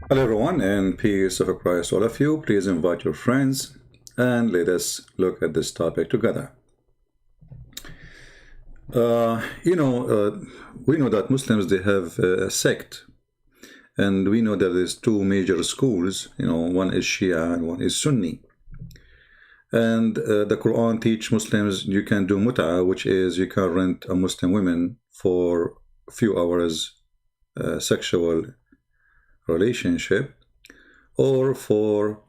Hello everyone, and peace of Christ all of you. Please invite your friends and let us look at this topic together. We know that Muslims, they have a sect, and we know that there's two major schools. One is Shia and one is Sunni. And the Quran teach Muslims you can do mutta, which is you can rent a Muslim woman for a few hours sexual relationship, or for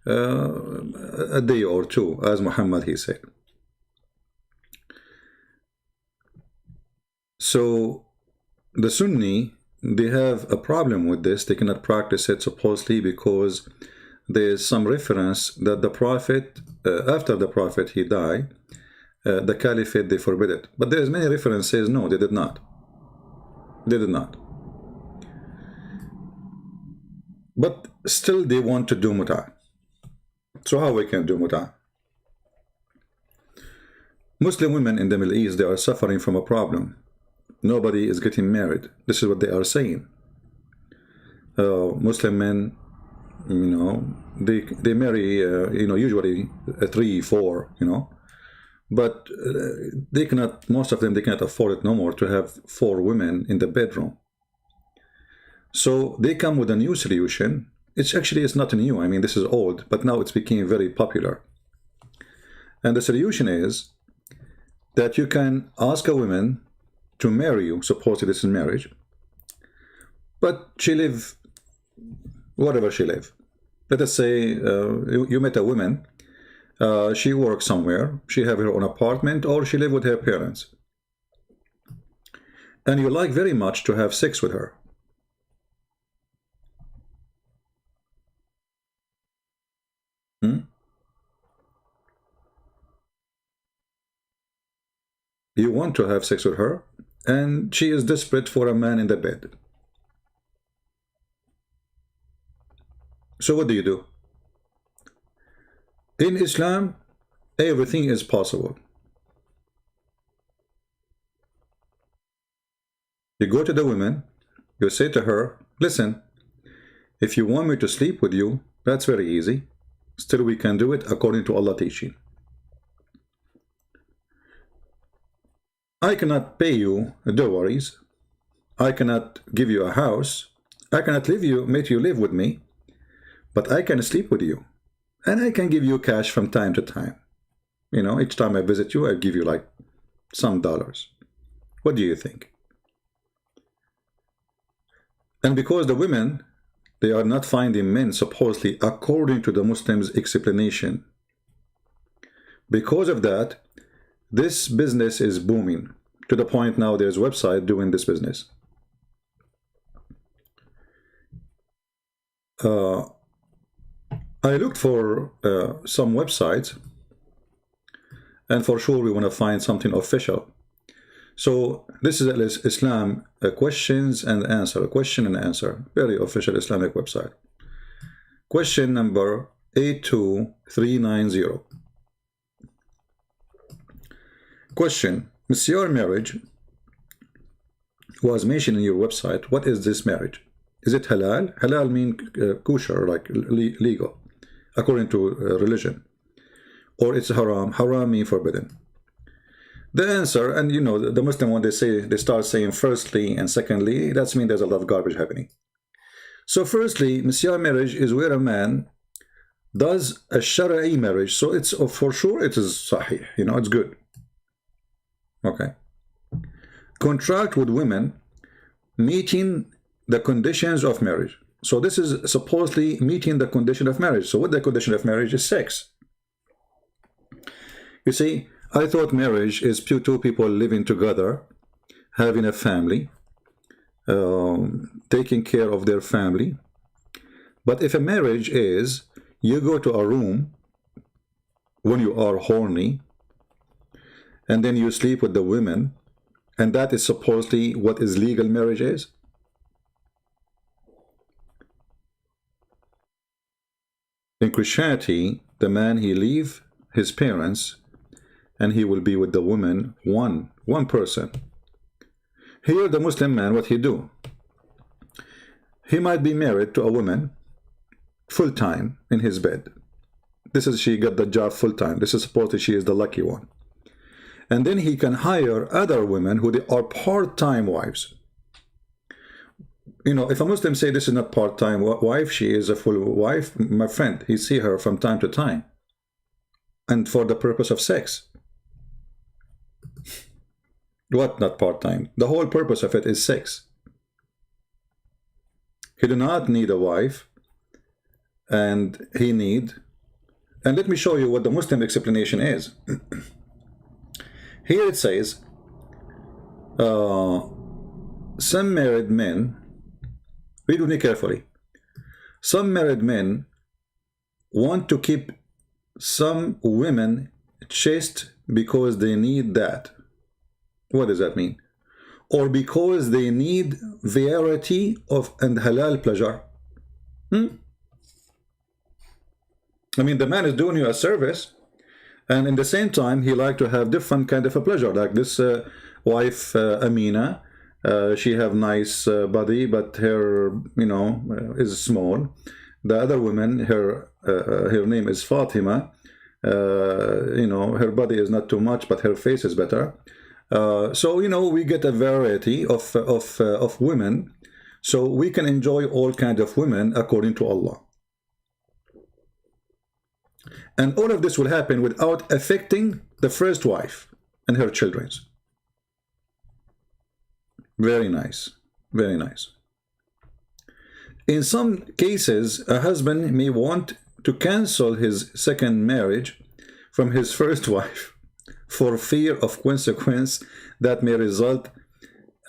a day or two, as Muhammad he said. So the Sunni, they have a problem with this. They cannot practice it supposedly because there's some reference that the Prophet, after the Prophet he died, the Caliphate, they forbid it. But there's many references, no, they did not. They did not. But still they want to do mutta. So how we can do mutta? Muslim women in the Middle East, they are suffering from a problem. Nobody is getting married. This is what they are saying. Muslim men, they marry, usually 3, 4, but they cannot, most of them, they cannot afford it no more to have 4 women in the bedroom. So they come with a new solution. It's not new. I mean, this is old, but now it's became very popular. And the solution is that you can ask a woman to marry you, supposedly this is marriage, but she live wherever she live. Let us say you met a woman, she works somewhere, she have her own apartment, or she live with her parents, and you like very much to have sex with her. You want to have sex with her, and she is desperate for a man in the bed. So what do you do? In Islam, everything is possible. You go to the woman, you say to her, listen, if you want me to sleep with you, that's very easy. Still, we can do it according to Allah's teaching. I cannot pay you dowaries. I cannot give you a house. I cannot make you live with me, but I can sleep with you, and I can give you cash from time to time. Each time I visit you, I give you like some dollars. What do you think? And because the women, they are not finding men supposedly according to the Muslims' explanation, because of that, this business is booming to the point now there's a website doing this business. I looked for some websites, and for sure we want to find something official. So this is Islam questions and answer, question and answer, very official Islamic website. Question number 82390. Question: Misyar marriage was mentioned in your website. What is this marriage? Is it halal? Halal mean kosher, like legal, according to religion. Or it's haram. Haram mean forbidden. The answer, and the Muslim one, they start saying firstly and secondly, that means there's a lot of garbage happening. So firstly, Misyar marriage is where a man does a shara'i marriage. So it's for sure it is sahih, it's good. Okay. Contract with women meeting the conditions of marriage. So this is supposedly meeting the condition of marriage. So what the condition of marriage is sex. You see, I thought marriage is two people living together, having a family, taking care of their family. But if a marriage is, you go to a room when you are horny, and then you sleep with the women, and that is supposedly what is legal marriage is. In Christianity, the man, he leave his parents and he will be with the woman, one person. Here the Muslim man, what he do? he might be married to a woman full-time in his bed. She got the job full-time. This is supposedly she is the lucky one. And then he can hire other women who they are part-time wives. You know, if a Muslim say this is not part-time wife, she is a full wife, my friend, he see her from time to time. And for the purpose of sex. What, not part-time? The whole purpose of it is sex. He do not need a wife, and he need. And let me show you what the Muslim explanation is. Here it says, some married men, read with me carefully, some married men want to keep some women chaste because they need that. What does that mean? Or because they need variety of and halal pleasure. I mean, the man is doing you a service, and in the same time, he like to have different kind of a pleasure. Like this wife, Amina, she have nice body, but her, you know, is small. The other woman, her name is Fatima. You know, her body is not too much, but her face is better. So, you know, we get a variety of women, so we can enjoy all kinds of women according to Allah. And all of this will happen without affecting the first wife and her children. Very nice. Very nice. In some cases, a husband may want to cancel his second marriage from his first wife for fear of consequence that may result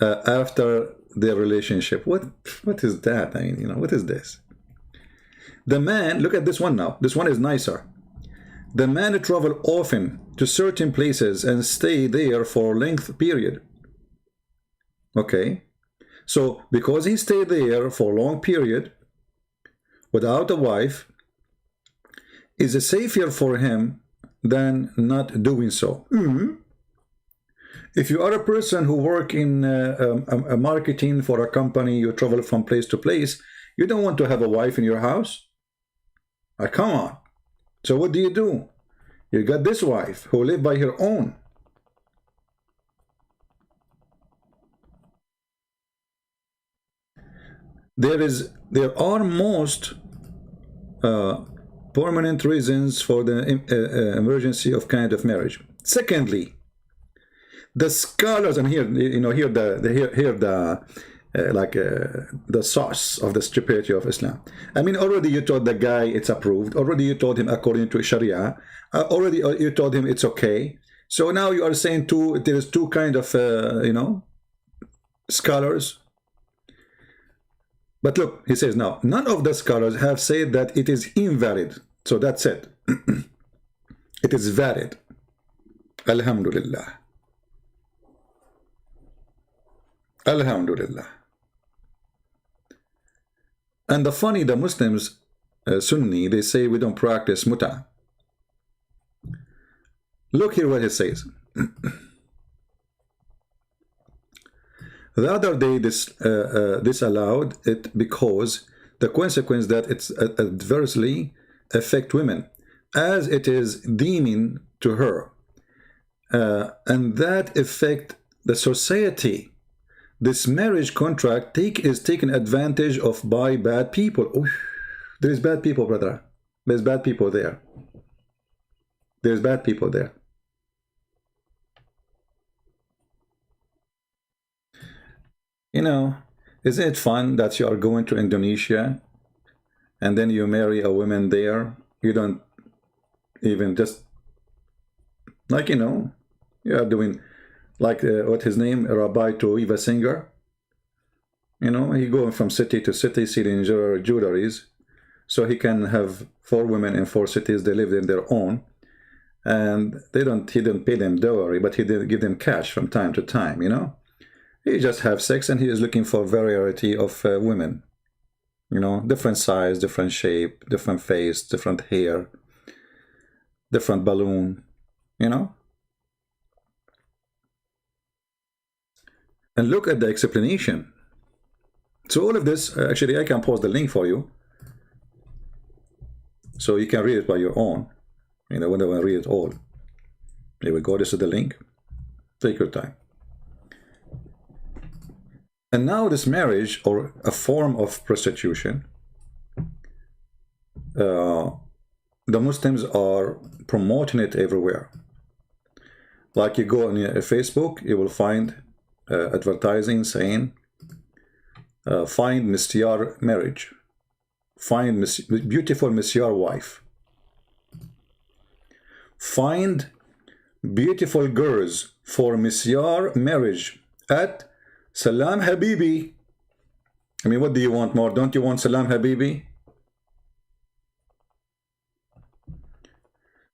after their relationship. What is that? I mean, you know, what is this? The man, look at this one now. This one is nicer. The man travel often to certain places and stay there for a length period. Okay. So because he stayed there for a long period without a wife, is it safer for him than not doing so? If you are a person who work in a marketing for a company, you travel from place to place, you don't want to have a wife in your house. Come on. So what do? You got this wife who live by her own. There are most permanent reasons for the emergency of kind of marriage. Secondly, the scholars, and here, you know, the source of the stupidity of Islam. I mean, already you told the guy it's approved. Already you told him according to Sharia. Already you told him it's okay. So now you are saying there is two kind of, you know, scholars. But look, he says now, none of the scholars have said that it is invalid. So that's it. It is valid. Alhamdulillah. Alhamdulillah. And the Muslims, Sunni, they say we don't practice mutta. Look here what it says. The other day, this allowed it because the consequence that it's adversely affect women, as it is deeming to her, and that affect the society. This marriage contract is taken advantage of by bad people. Oof, there is bad people, brother. There's bad people there. There's bad people there. You know, isn't it fun that you are going to Indonesia and then you marry a woman there? You don't even just, like, you know, you are doing, like, what his name, Rabbi to Eva Singer. You know, he going from city to city selling jewelries, so he can have 4 women in 4 cities. They live in their own, and he didn't pay them dowry, but he did give them cash from time to time, you know. He just have sex, and he is looking for variety of women. You know, different size, different shape, different face, different hair, different balloon, you know. And look at the explanation. So all of this, actually, I can post the link for you, so you can read it by your own. You know, when I read it all. Here we go. This is the link. Take your time. And now this marriage, or a form of prostitution, the Muslims are promoting it everywhere. Like you go on Facebook, you will find advertising saying, find Misyar marriage. Find beautiful Misyar wife. Find beautiful girls for Misyar marriage at Salam Habibi. I mean, what do you want more? Don't you want Salam Habibi?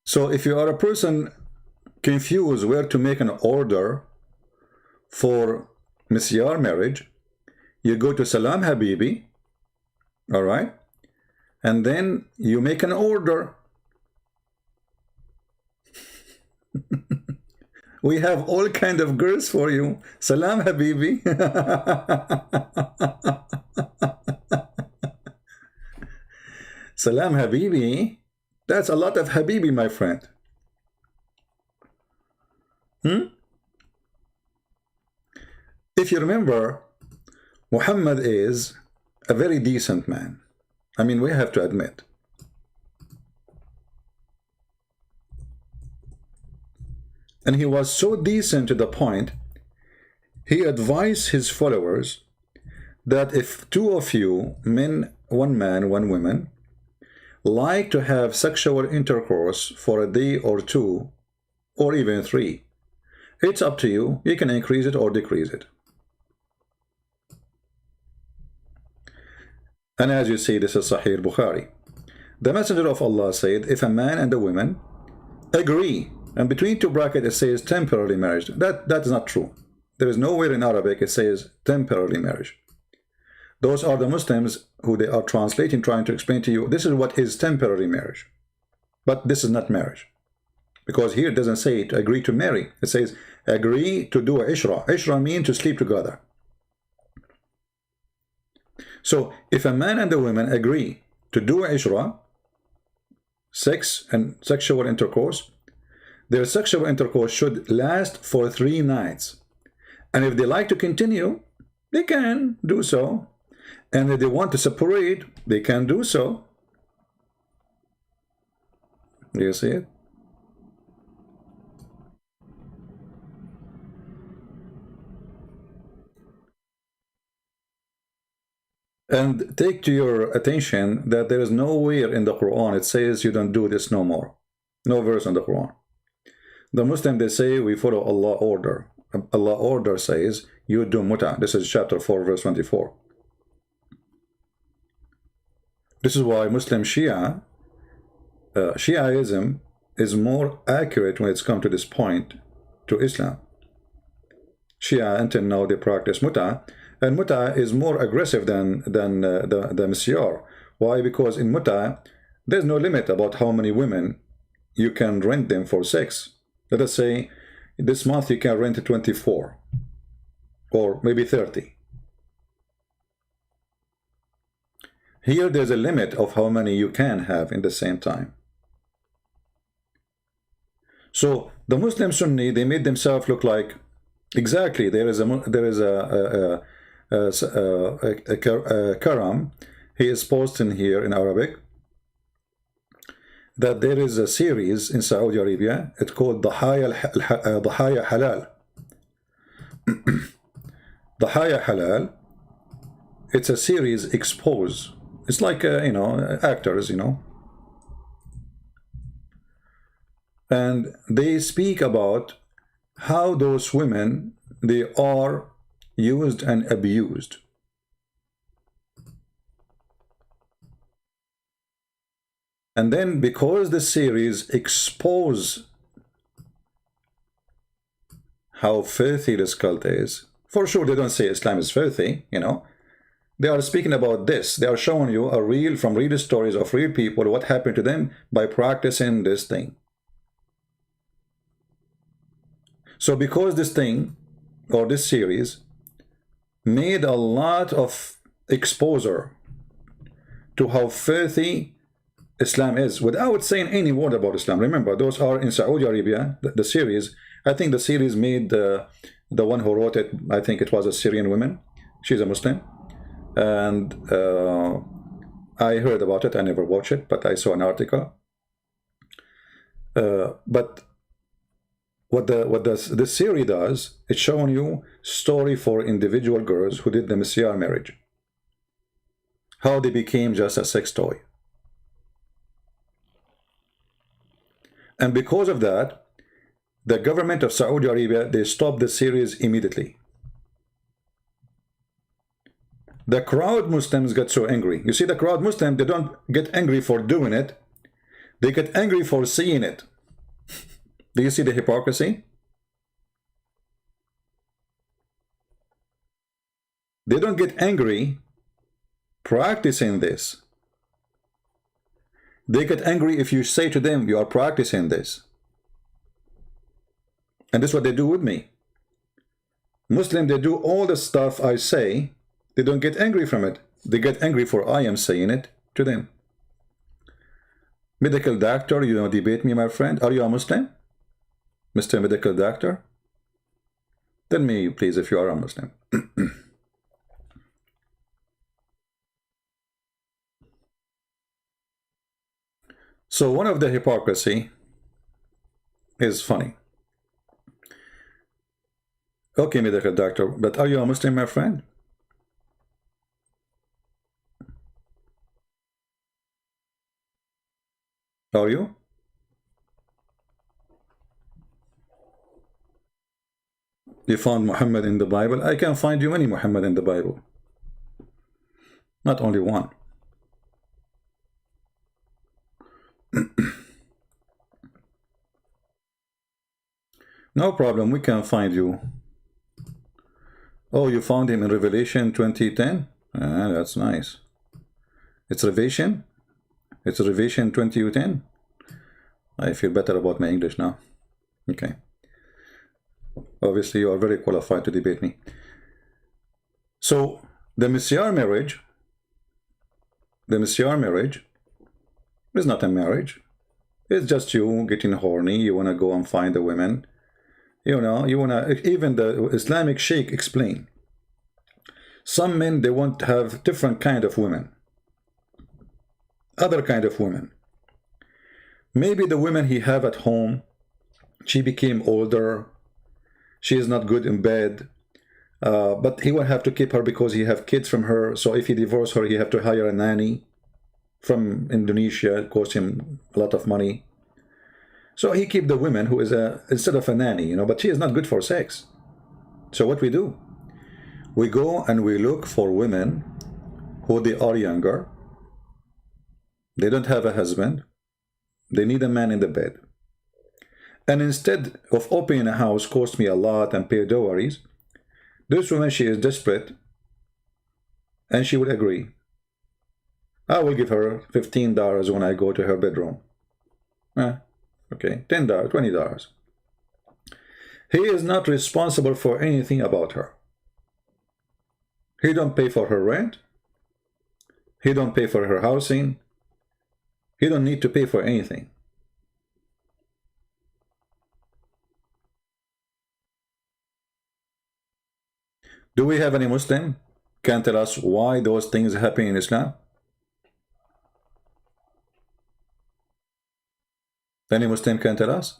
So if you are a person confused where to make an order for Misyar marriage, you go to Salam Habibi, all right, and then you make an order. We have all kind of girls for you. Salam Habibi. Salam Habibi. That's a lot of Habibi, my friend. If you remember, Muhammad is a very decent man. I mean, we have to admit. And he was so decent to the point, he advised his followers that if two of you, men, one man, one woman, like to have sexual intercourse for a day or two, or even 3, it's up to you. You can increase it or decrease it. And as you see, this is Sahih Bukhari. The Messenger of Allah said, if a man and a woman agree, and between 2 brackets it says temporary marriage. That is not true. There is nowhere in Arabic it says temporary marriage. Those are the Muslims who they are translating, trying to explain to you, this is what is temporary marriage. But this is not marriage. Because here it doesn't say to agree to marry. It says agree to do ishra. Ishra means to sleep together. So if a man and a woman agree to do ishra, sex and sexual intercourse, their sexual intercourse should last for 3 nights. And if they like to continue, they can do so. And if they want to separate, they can do so. Do you see it? And take to your attention that there is nowhere in the Quran it says you don't do this no more. No verse in the Quran. The Muslim, they say we follow Allah order. Allah order says you do mutta. This is chapter 4 verse 24. This is why Muslim Shiaism is more accurate when it's come to this point to Islam. Shia until now they practice mutta, and mutta is more aggressive than the Misyar. Why? Because in mutta there's no limit about how many women you can rent them for sex. Let us say this month you can rent 24 or maybe 30. Here there's a limit of how many you can have in the same time. So the Muslim Sunni, they made themselves look like exactly there is a karam. He is posting here in Arabic that there is a series in Saudi Arabia. It's called Dahaya Halal. Dahaya Halal. It's a series expose. It's like you know, actors, you know, and they speak about how those women, they are used and abused. And then because the series expose how filthy this cult is, for sure they don't say Islam is filthy, you know. They are speaking about this. They are showing you from real stories of real people, what happened to them by practicing this thing. So because this thing, or this series, made a lot of exposure to how filthy Islam is without saying any word about Islam. Remember, those are in Saudi Arabia, the series. I think the series made the one who wrote it, I think it was a Syrian woman. She's a Muslim. And I heard about it. I never watched it, but I saw an article. But what the series does, it's showing you story for individual girls who did the Misyar marriage. How they became just a sex toy. And because of that, the government of Saudi Arabia, they stopped the series immediately. The crowd Muslims got so angry. You see, the crowd Muslims, they don't get angry for doing it. They get angry for seeing it. Do you see the hypocrisy? They don't get angry practicing this. They get angry if you say to them, you are practicing this. And this is what they do with me. Muslims, they do all the stuff I say. They don't get angry from it. They get angry for I am saying it to them. Medical doctor, you don't debate me, my friend. Are you a Muslim? Mr. Medical Doctor? Tell me, please, if you are a Muslim. So one of the hypocrisy is funny. Okay, Medical Doctor, but are you a Muslim, my friend? Are you? You found Muhammad in the Bible? I can find you many Muhammad in the Bible. Not only one. No problem, we can find you. Oh, you found him in Revelation 20:10? Ah, that's nice. It's Revelation? It's Revelation 20:10? I feel better about my English now. Okay. Obviously, you are very qualified to debate me. So, the Misyar marriage is not a marriage. It's just you getting horny. You want to go and find a woman. You know, you want to, even the Islamic Sheikh explain. Some men, they want to have different kind of women. Other kind of women. Maybe the woman he have at home, she became older. She is not good in bed. But he will have to keep her because he have kids from her. So if he divorce her, he have to hire a nanny from Indonesia. It costs him a lot of money. So he keep the woman who is instead of a nanny, you know, but she is not good for sex. So what we do? We go and we look for women who they are younger. They don't have a husband. They need a man in the bed. And instead of opening a house, cost me a lot and pay dowries, this woman, she is desperate, and she will agree. I will give her $15 when I go to her bedroom. Okay, $10, $20. He is not responsible for anything about her. He don't pay for her rent. He don't pay for her housing. He don't need to pay for anything. Do we have any Muslim can tell us why those things happen in Islam? Any Muslim can tell us?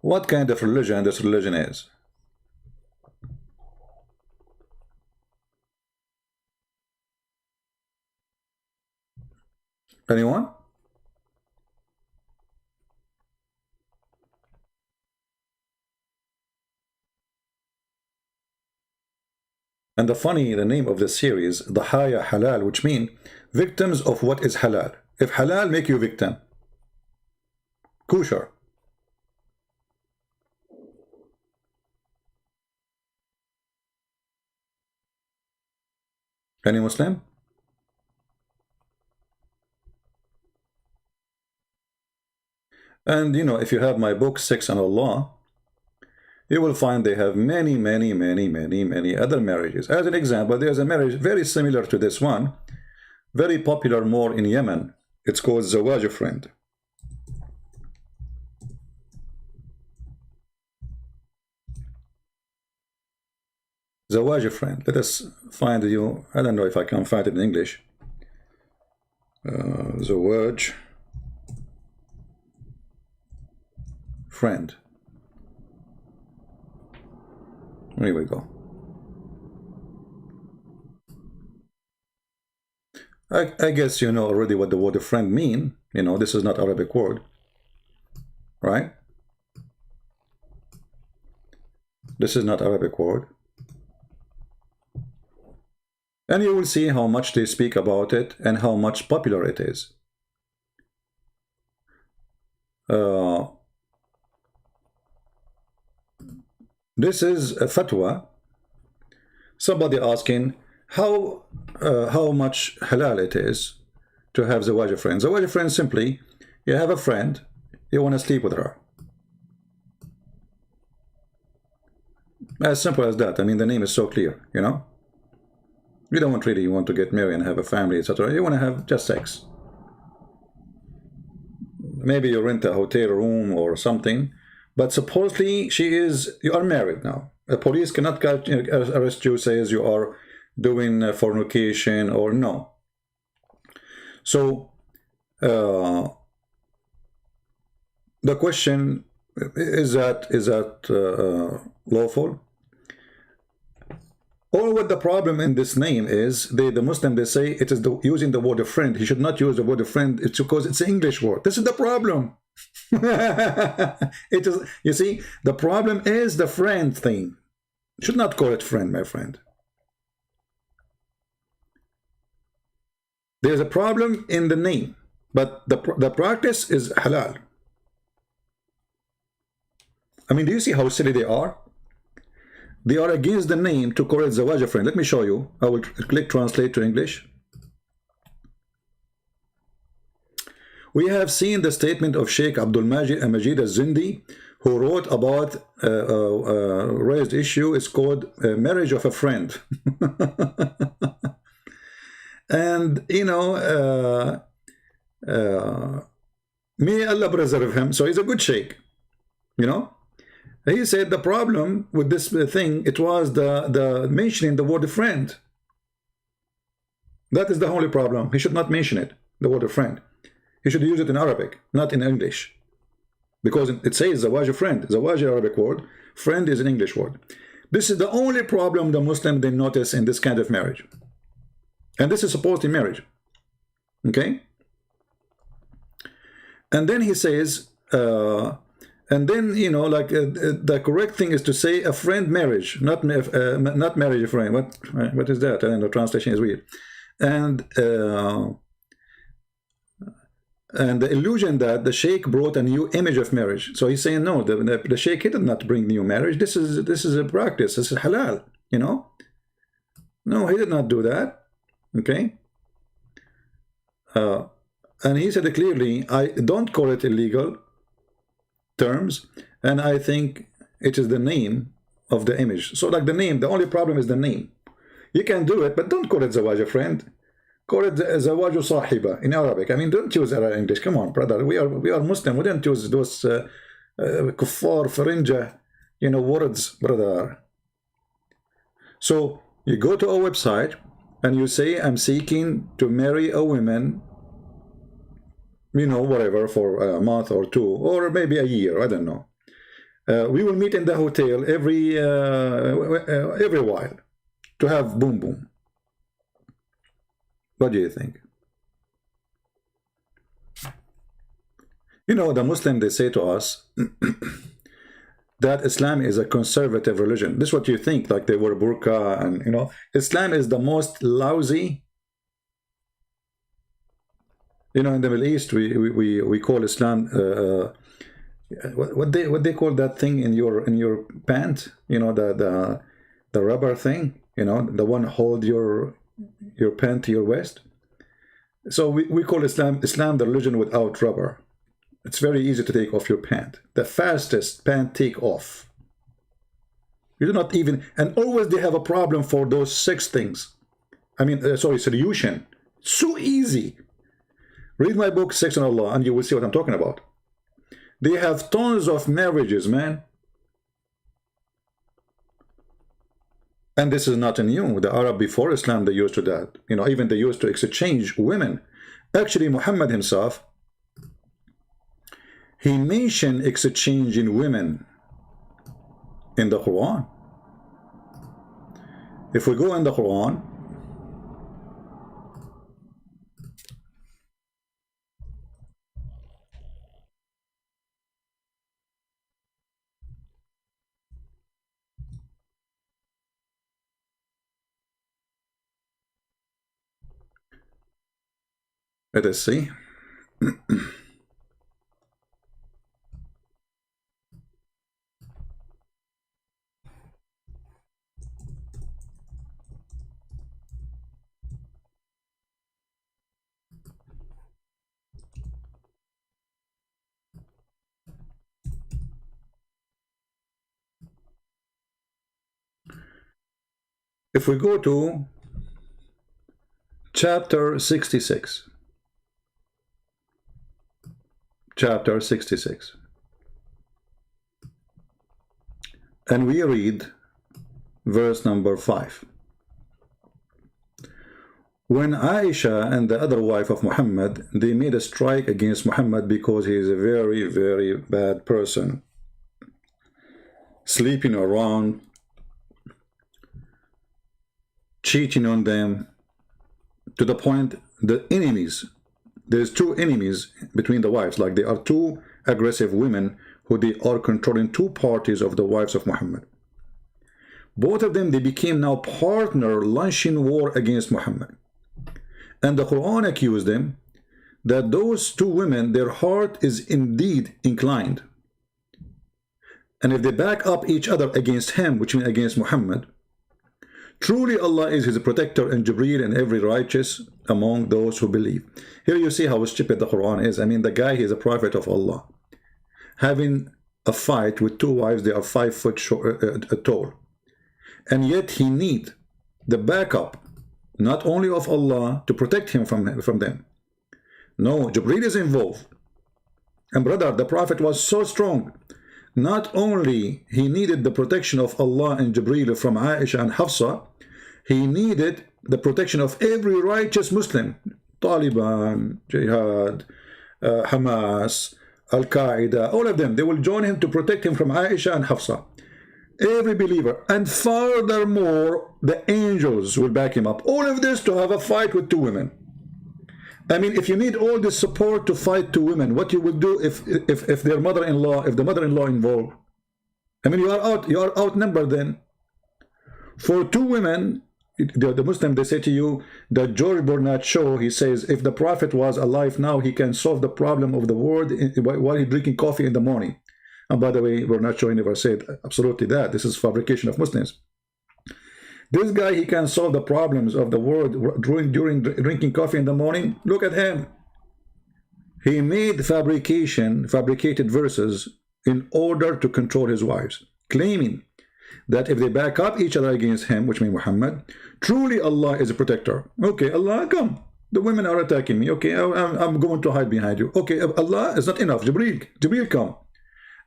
What kind of religion this religion is? Anyone? And the name of the series, Dahaya Halal, which means victims of what is halal. If halal make you victim, kosher. Any Muslim? And you know, if you have my book, Sex and Allah, you will find they have many other marriages. As an example, there's a marriage very similar to this one, very popular more in Yemen. It's called Zawaj Friend. Zawaj Friend. Let us find you. I don't know if I can find it in English. Zawaj Friend. Here we go. I guess you know already what the word friend mean. You know, this is not Arabic word, right? This is not Arabic word. And you will see how much they speak about it and how much popular it is. This is a fatwa. Somebody asking how much halal it is to have zawaj friend. Zawaj friend, simply, you have a friend, you want to sleep with her. As simple as that. I mean, the name is so clear, you know. You don't really want to get married and have a family, etc. You want to have just sex. Maybe you rent a hotel room or something, but supposedly you are married now. The police cannot arrest you, says you are doing fornication or no. So the question is that lawful? Or what the problem in this name is, the Muslim, they say it is using the word friend. He should not use the word friend. It's because it's an English word. This is the problem. It is. You see, the problem is the friend thing. You should not call it friend, my friend. There's a problem in the name, but the practice is halal. I mean, do you see how silly they are? They are against the name to call it zawaj friend. Let me show you. I will click translate to English. We have seen the statement of Sheikh Abdul Majid al-Zindi, who wrote about raised issue. It's called marriage of a friend. And you know, may Allah preserve him. So he's a good sheikh, you know. He said the problem with this thing, it was the mentioning the word friend. That is the only problem. He should not mention it, the word friend. He should use it in Arabic, not in English. Because it says zawaj friend. Zawaj is an Arabic word. Friend is an English word. This is the only problem the Muslim they notice in this kind of marriage. And this is supposed in marriage. Okay? And then he says, and then, you know, like the correct thing is to say a friend marriage, not marriage a friend. What is that? I don't know, translation is weird. And the illusion that the sheikh brought a new image of marriage. So he's saying, no, the sheikh did not bring new marriage. This is a practice. This is halal, you know. No, he did not do that. Okay. And he said clearly, I don't call it illegal terms, and I think it is the name of the image. So like the name, the only problem is the name. You can do it, but don't call it zawaj friend. Call it zawaj sahiba in Arabic. I mean, don't use English. Come on, brother. We are Muslim. We don't use those kuffar, farinja, you know, words, brother. So you go to a website and you say, I'm seeking to marry a woman, you know, whatever, for a month or two, or maybe a year, I don't know. We will meet in the hotel every while to have boom boom. What do you think? You know, the Muslim, they say to us that Islam is a conservative religion. This is what you think, like they wear burqa, and you know, Islam is the most lousy. You know, in the Middle East, we call Islam what they call that thing in your pant. You know, the rubber thing. You know, the one hold your pant to your waist. So we call Islam the religion without rubber. It's very easy to take off your pant. The fastest pant take off. You do not even, and always they have a problem for those 6 things. I mean, sorry, solution. So easy. Read my book, Sex and Allah, and you will see what I'm talking about. They have tons of marriages, man. And this is not new. The Arab before Islam, they used to that. You know, even they used to exchange women. Actually, Muhammad himself, he mentioned exchanging women in the Quran. If we go in the Quran, let us see. If we go to chapter 66, chapter 66, and we read verse number 5. When Aisha and the other wife of Muhammad, they made a strike against Muhammad because he is a very, very bad person, sleeping around, cheating on them, to the point the enemies, there's 2 enemies between the wives, like there are 2 aggressive women who they are controlling 2 parties of the wives of Muhammad. Both of them, they became now partner launching war against Muhammad. And the Quran accused them that those 2 women, their heart is indeed inclined. And if they back up each other against him, which means against Muhammad, truly Allah is his protector and Jibreel and every righteous among those who believe. Here you see how stupid the Quran is. I mean, the guy, he is a prophet of Allah, having a fight with 2 wives, they are 5 foot tall. And yet he need the backup, not only of Allah, to protect him from them. No, Jibreel is involved. And brother, the prophet was so strong. Not only he needed the protection of Allah and Jibreel from Aisha and Hafsa, he needed the protection of every righteous Muslim. Taliban, Jihad, Hamas, Al-Qaeda, all of them, they will join him to protect him from Aisha and Hafsa. Every believer. And furthermore, the angels will back him up. All of this to have a fight with 2 women. I mean, if you need all this support to fight 2 women, what you will do if their mother-in-law, if the mother-in-law involved? I mean, you are outnumbered then. For 2 women, the Muslim, they say to you, the George Bernard Shaw, he says, if the Prophet was alive now, he can solve the problem of the world while he's drinking coffee in the morning. And by the way, Bernard Shaw never said absolutely that. This is fabrication of Muslims. This guy, he can solve the problems of the world during drinking coffee in the morning. Look at him. He made fabricated verses in order to control his wives, claiming that if they back up each other against him, which means Muhammad, truly Allah is a protector. Okay, Allah, come. The women are attacking me. Okay, I'm going to hide behind you. Okay, Allah is not enough. Jibreel, come.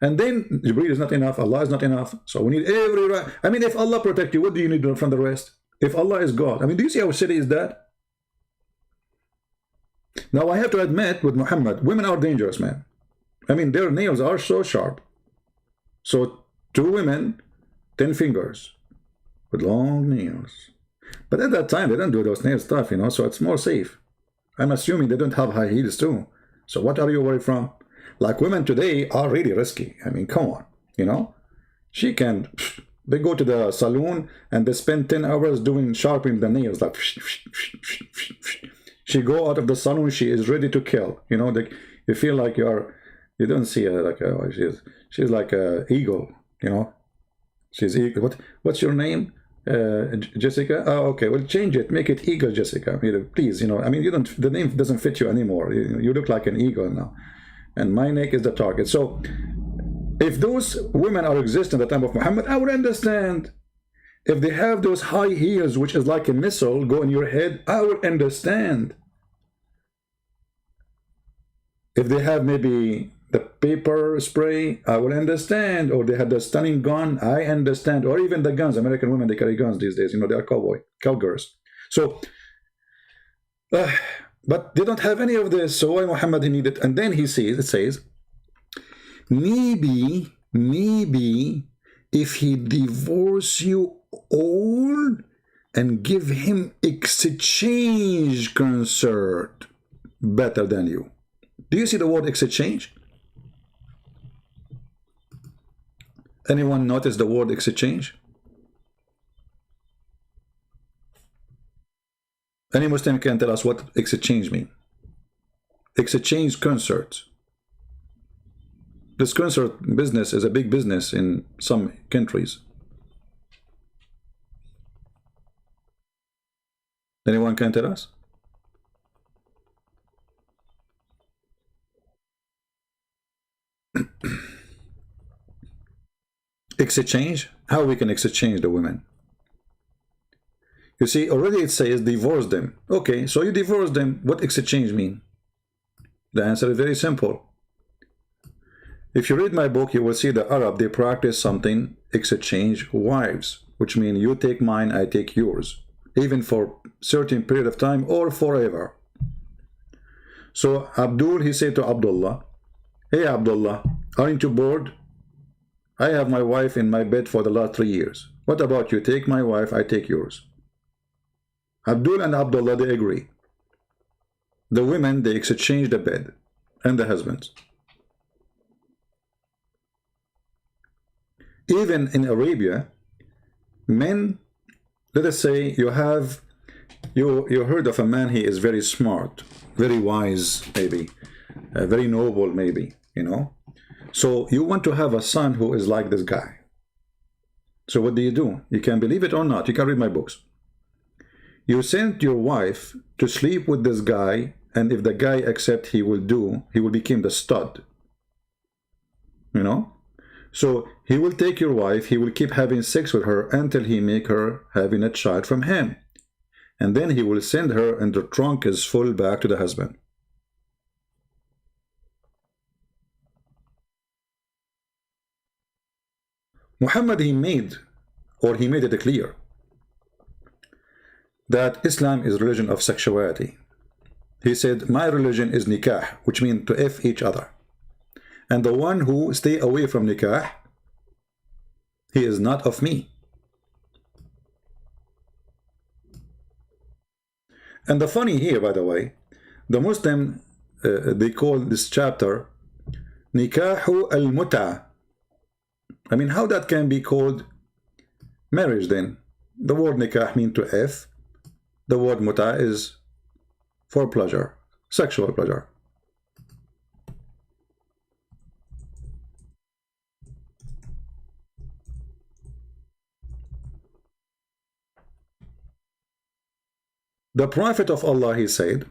And then Jibreel is not enough, Allah is not enough. So we need every right. I mean, if Allah protect you, what do you need from the rest? If Allah is God. I mean, do you see how silly is that? Now, I have to admit, with Muhammad, women are dangerous, man. I mean, their nails are so sharp. So 2 women, 10 fingers, with long nails. But at that time, they don't do those nail stuff, you know, so it's more safe. I'm assuming they don't have high heels too. So what are you worried from? Like, women today are really risky. I mean, come on, you know. They go to the saloon and they spend 10 hours doing sharpening the nails. Like, she go out of the salon, she is ready to kill. You know, you feel like you don't see her like she's like an eagle. You know, she's eagle. What's your name? Jessica. Oh, okay. Well, change it. Make it Eagle Jessica. Please. You know, I mean, the name doesn't fit you anymore. You look like an eagle now. And my neck is the target. So If those women are existing at the time of Muhammad, I would understand. If they have those high heels, which is like a missile, go in your head, I would understand. If they have maybe the paper spray, I would understand. Or they had the stunning gun, I understand. Or even the guns. American women, they carry guns these days. You know, they are cowgirls. So, but they don't have any of this. So why Muhammad he needed? And then he says, it says, maybe if he divorce you all and give him exchange concert better than you. Do you see the word exchange? Anyone notice the word exchange? Any Muslim can tell us what exchange means. Exchange concerts. This concert business is a big business in some countries. Anyone can tell us? Exchange? How we can exchange the women? You see, already it says divorce them. Okay, so you divorce them. What exchange mean? The answer is very simple. If you read my book, you will see the Arab, they practice something, exchange wives, which means you take mine, I take yours, even for certain period of time or forever. So Abdul, he said to Abdullah, hey Abdullah, aren't you bored? I have my wife in my bed for the last 3 years. What about you? Take my wife, I take yours. Abdul and Abdullah, they agree. The women, they exchange the bed and the husbands. Even in Arabia, men, let us say you heard of a man, he is very smart, very wise, maybe, very noble, maybe, you know. So you want to have a son who is like this guy. So what do? You can believe it or not. You can read my books. You send your wife to sleep with this guy, and if the guy accepts, he will become the stud. You know? So he will take your wife, he will keep having sex with her until he make her having a child from him. And then he will send her, and the trunk is full, back to the husband. Muhammad, he made it clear that Islam is a religion of sexuality. He said, my religion is nikah, which means to F each other. And the one who stay away from nikah, he is not of me. And the funny here, by the way, the Muslim, they call this chapter Nikahu al-Mutta. I mean, how that can be called marriage then? The word nikah means to F. The word mutta is for pleasure, sexual pleasure. The Prophet of Allah, he said,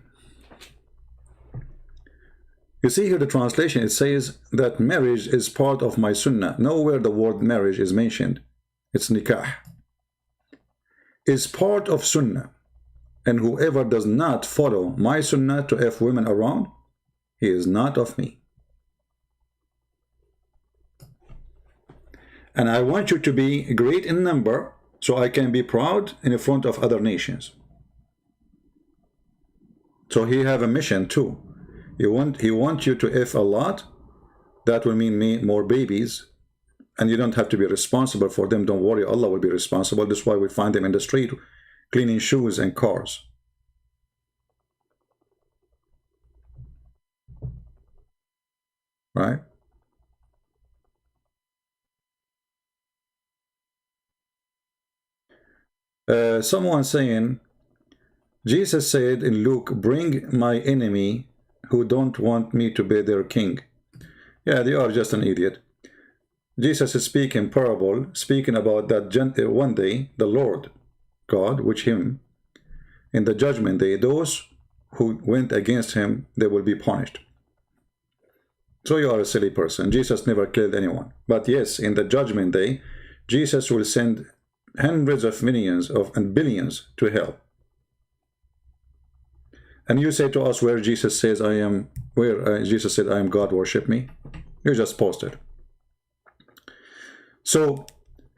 you see here the translation, it says that marriage is part of my sunnah. Nowhere the word marriage is mentioned. It's nikah. It's part of sunnah. And whoever does not follow my sunnah to F women around, he is not of me. And I want you to be great in number so I can be proud in front of other nations. So he have a mission too. He want you to F a lot. That will mean more babies. And you don't have to be responsible for them. Don't worry, Allah will be responsible. That's why we find them in the street cleaning shoes and cars. Right? Someone saying, Jesus said in Luke, bring my enemy who don't want me to be their king. Yeah, they are just an idiot. Jesus is speaking parable, speaking about that one day, the Lord God, which him, in the judgment day, those who went against him, they will be punished. So you are a silly person. Jesus never killed anyone. But yes, in the judgment day, Jesus will send hundreds of millions and billions to hell. And you say to us where Jesus says I am, where Jesus said I am God, worship me. You just posted. So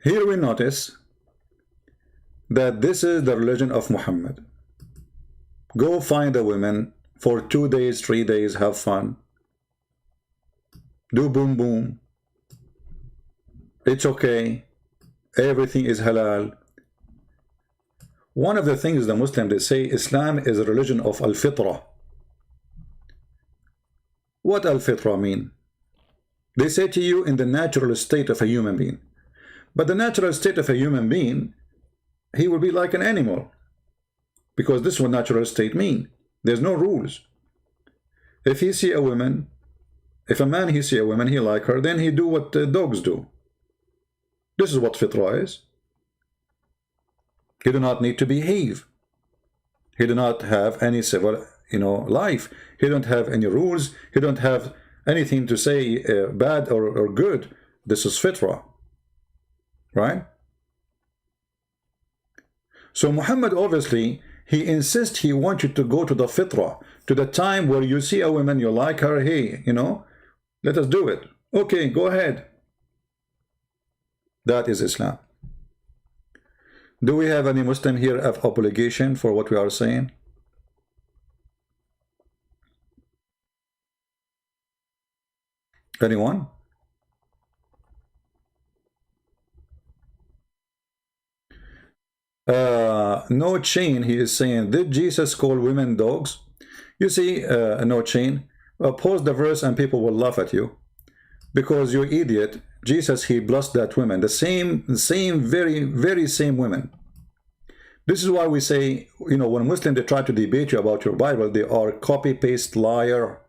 here we notice that this is the religion of Muhammad. Go find a woman for 2 days, 3 days, have fun. Do boom boom. It's okay. Everything is halal. One of the things the Muslims, they say Islam is a religion of al-fitra. What al-fitra mean? They say to you in the natural state of a human being. But the natural state of a human being, he will be like an animal. Because this is what natural state mean. There's no rules. If he see a woman, if a man he see a woman, he like her, then he do what dogs do. This is what fitra is. He do not need to behave. He do not have any civil, life. He don't have any rules. He don't have anything to say bad or good. This is fitra, right? So Muhammad, obviously, he insists, he wants you to go to the fitra, to the time where you see a woman, you like her, hey, let us do it. Okay, go ahead. That is Islam. Do we have any Muslim here of obligation for what we are saying? Anyone? No Chain, he is saying, did Jesus call women dogs? You see, No Chain, post the verse and people will laugh at you. Because you idiot, Jesus, he blessed that woman, the same, very, very same women. This is why we say, when Muslims, they try to debate you about your Bible, they are copy-paste liar.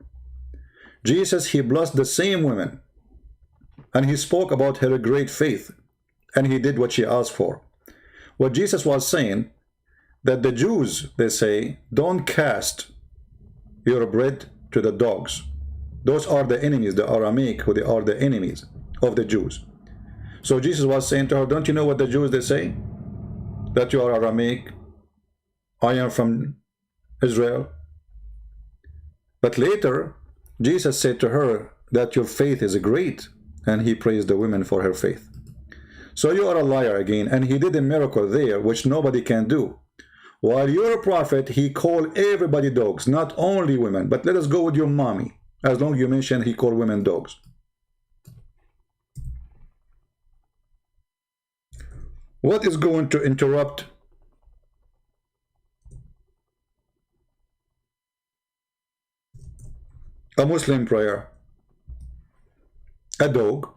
Jesus, he blessed the same women. And he spoke about her great faith. And he did what she asked for. What Jesus was saying, that the Jews, they say, don't cast your bread to the dogs. Those are the enemies, the Aramaic, who they are the enemies of the Jews. So Jesus was saying to her, don't you know what the Jews, they say? That you are Aramaic. I am from Israel. But later, Jesus said to her that your faith is great. And he praised the women for her faith. So you are a liar again. And he did a miracle there, which nobody can do. While you're a prophet, he called everybody dogs, not only women. But let us go with your mommy. As long as you mention he called women dogs. What is going to interrupt a Muslim prayer? A dog,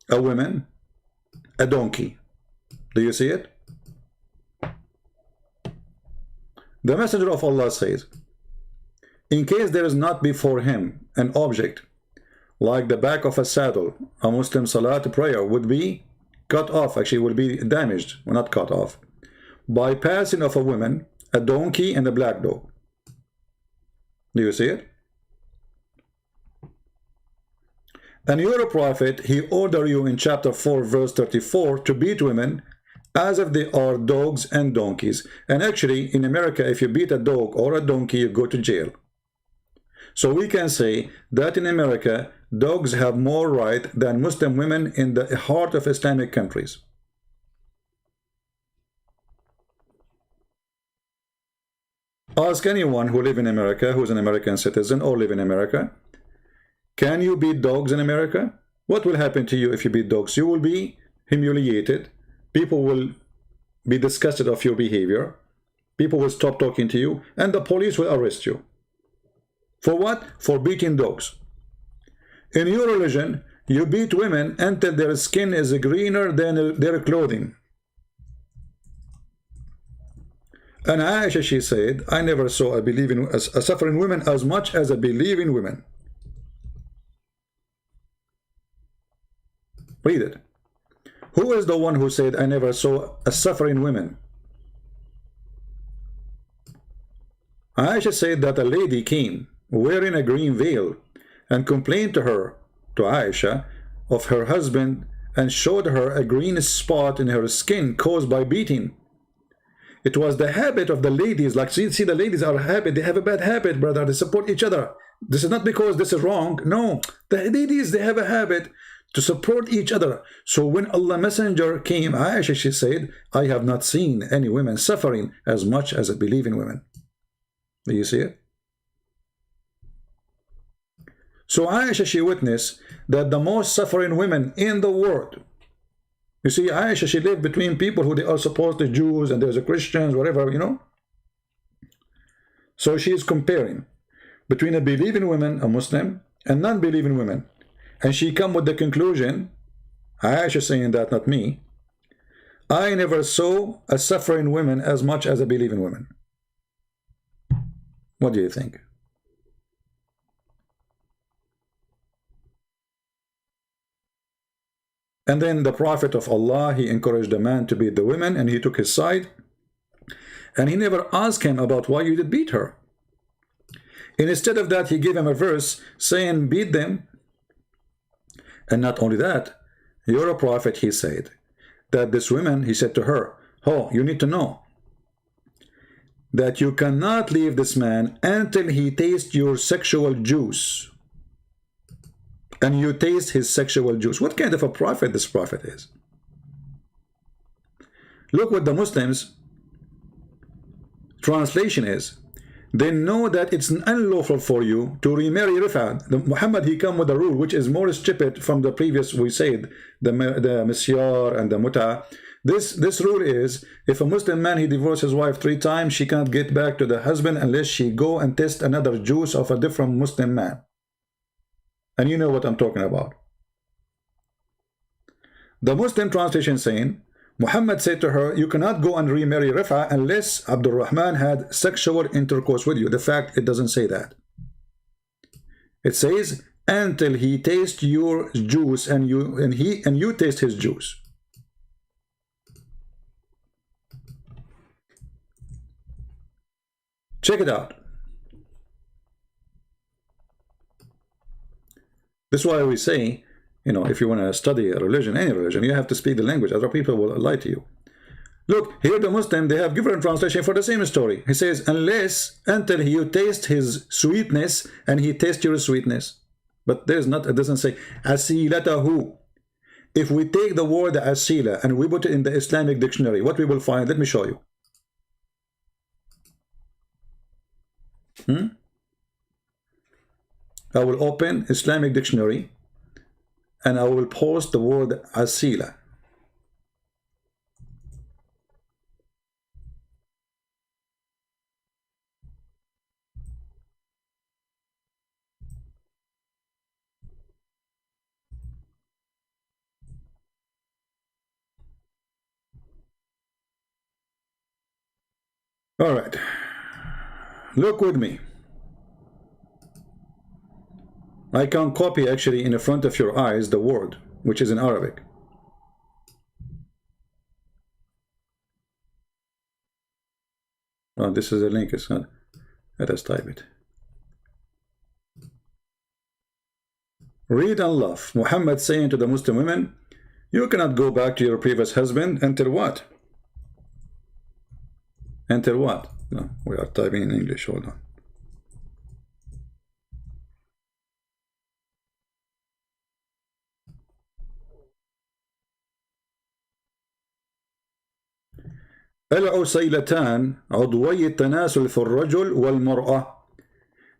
a woman, a donkey. Do you see it? The Messenger of Allah says, in case there is not before him an object like the back of a saddle, a Muslim salat prayer would be cut off, actually would be damaged, well, not cut off, by passing of a woman, a donkey, and a black dog. Do you see it? And you're a prophet, he ordered you in chapter 4, verse 34, to beat women as if they are dogs and donkeys. And actually, in America, if you beat a dog or a donkey, you go to jail. So we can say that in America, dogs have more right than Muslim women in the heart of Islamic countries. Ask anyone who lives in America, who's an American citizen or live in America, can you beat dogs in America? What will happen to you if you beat dogs? You will be humiliated. People will be disgusted of your behavior. People will stop talking to you, and the police will arrest you. For what? For beating dogs. In your religion, you beat women until their skin is greener than their clothing. And Aisha, she said, I never saw a suffering woman as much as a believing woman. Read it. Who is the one who said, I never saw a suffering woman? Aisha said that a lady came wearing a green veil, and complained to her, to Aisha, of her husband, and showed her a green spot in her skin caused by beating. It was the habit of the ladies, like see the ladies are habit, they have a bad habit, brother, they support each other. This is not because this is wrong, no, the ladies, they have a habit to support each other. So when Allah Messenger came, Aisha, she said, I have not seen any women suffering as much as a believing women. Do you see it? So Aisha, she witnessed that the most suffering women in the world, you see, Aisha, she lived between people who they are supposed to Jews and there's a Christians, whatever, you know. So she is comparing between a believing woman, a Muslim, and non-believing women. And she come with the conclusion, Aisha saying that, not me, I never saw a suffering woman as much as a believing woman. What do you think? And then the Prophet of Allah, he encouraged the man to beat the women, and he took his side. And he never asked him about why you did beat her. And instead of that, he gave him a verse saying, beat them. And not only that, you're a prophet, he said, that this woman, he said to her, oh, you need to know that you cannot leave this man until he tastes your sexual juice. And you taste his sexual juice. What kind of a prophet this prophet is? Look what the Muslims translation is. They know that it's unlawful for you to remarry Rif'ah. Muhammad, he come with a rule which is more stupid from the previous, we said, the Misyar and the mutta. This rule is, if a Muslim man, he divorced his wife 3 times, she can't get back to the husband unless she go and test another juice of a different Muslim man. And you know what I'm talking about. The Muslim translation saying, Muhammad said to her, you cannot go and remarry Rif'ah unless Abdul Rahman had sexual intercourse with you. The fact, it doesn't say that. It says, until he tastes your juice and you taste his juice. Check it out. This is why we say, you know, if you want to study a religion, any religion, you have to speak the language. Other people will lie to you. Look, here the Muslim, they have different translation for the same story. He says, until you taste his sweetness and he tastes your sweetness. But there's not, it doesn't say, asilatahu. If we take the word asila and we put it in the Islamic dictionary, what we will find, let me show you. I will open Islamic dictionary and I will post the word asila. All right, look with me. I can copy actually in the front of your eyes the word, which is in Arabic. Oh, this is a link, it's not. Let us type it. Read and laugh. Muhammad saying to the Muslim women, you cannot go back to your previous husband until what? Until what? No, we are typing in English, hold on. العسيلتان عضوي التناسل في الرجل والمرأة.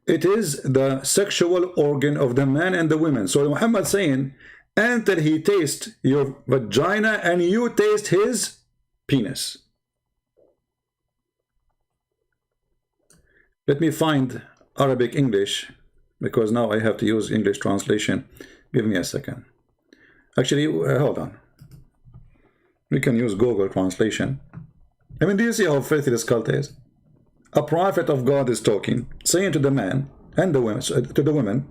It is the sexual organ of the man and the women. So Muhammad saying, until he tastes your vagina and you taste his penis. Let me find Arabic English, because now I have to use English translation. Give me a second. Actually, hold on. We can use Google translation. I mean, do you see how filthy this cult is? A prophet of God is talking, saying to the man and the women, to the women,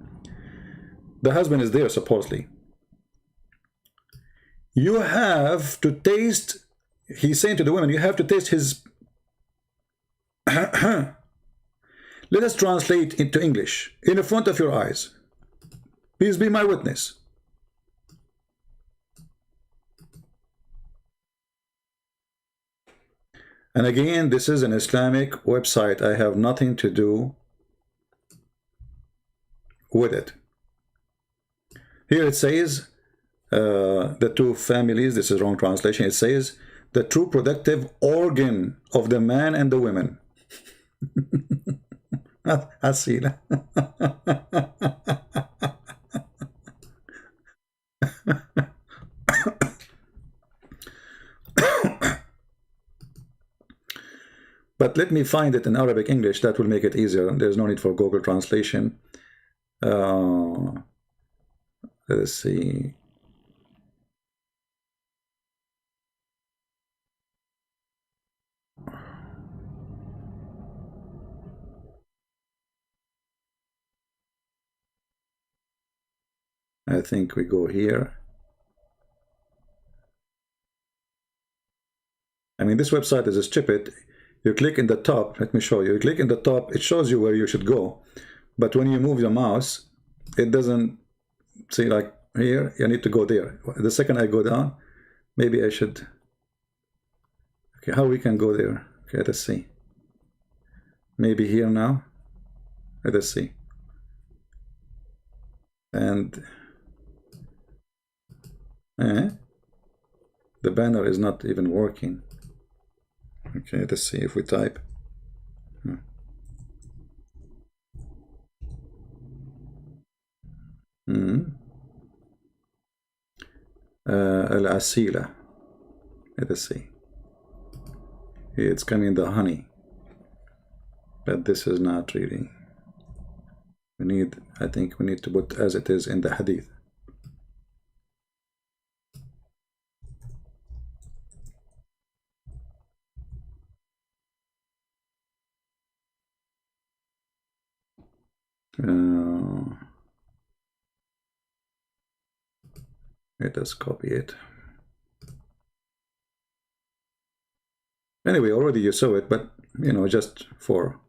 the husband is there supposedly. You have to taste, he's saying to the women, you have to taste his. Let us translate into English in the front of your eyes. Please be my witness. And again, this is an Islamic website. I have nothing to do with it. Here it says the two families. This is wrong translation. It says the true productive organ of the man and the women. Asila. But let me find it in Arabic English. That will make it easier. There's no need for Google translation. Let's see. I think we go here. I mean, this website is stupid. You click in the top. Let me show you. You click in the top. It shows you where you should go. But when you move the mouse, it doesn't see, like here, you need to go there. The second I go down, maybe I should. Okay, how we can go there? Okay, let's see. Maybe here now. Let us see. And the banner is not even working. Okay, let's see if we type. Al-Asila. Let us see. It's coming the honey. But this is not really. We need, I think we need to put as it is in the hadith. Let us copy it. Anyway, already you saw it, but you know, just for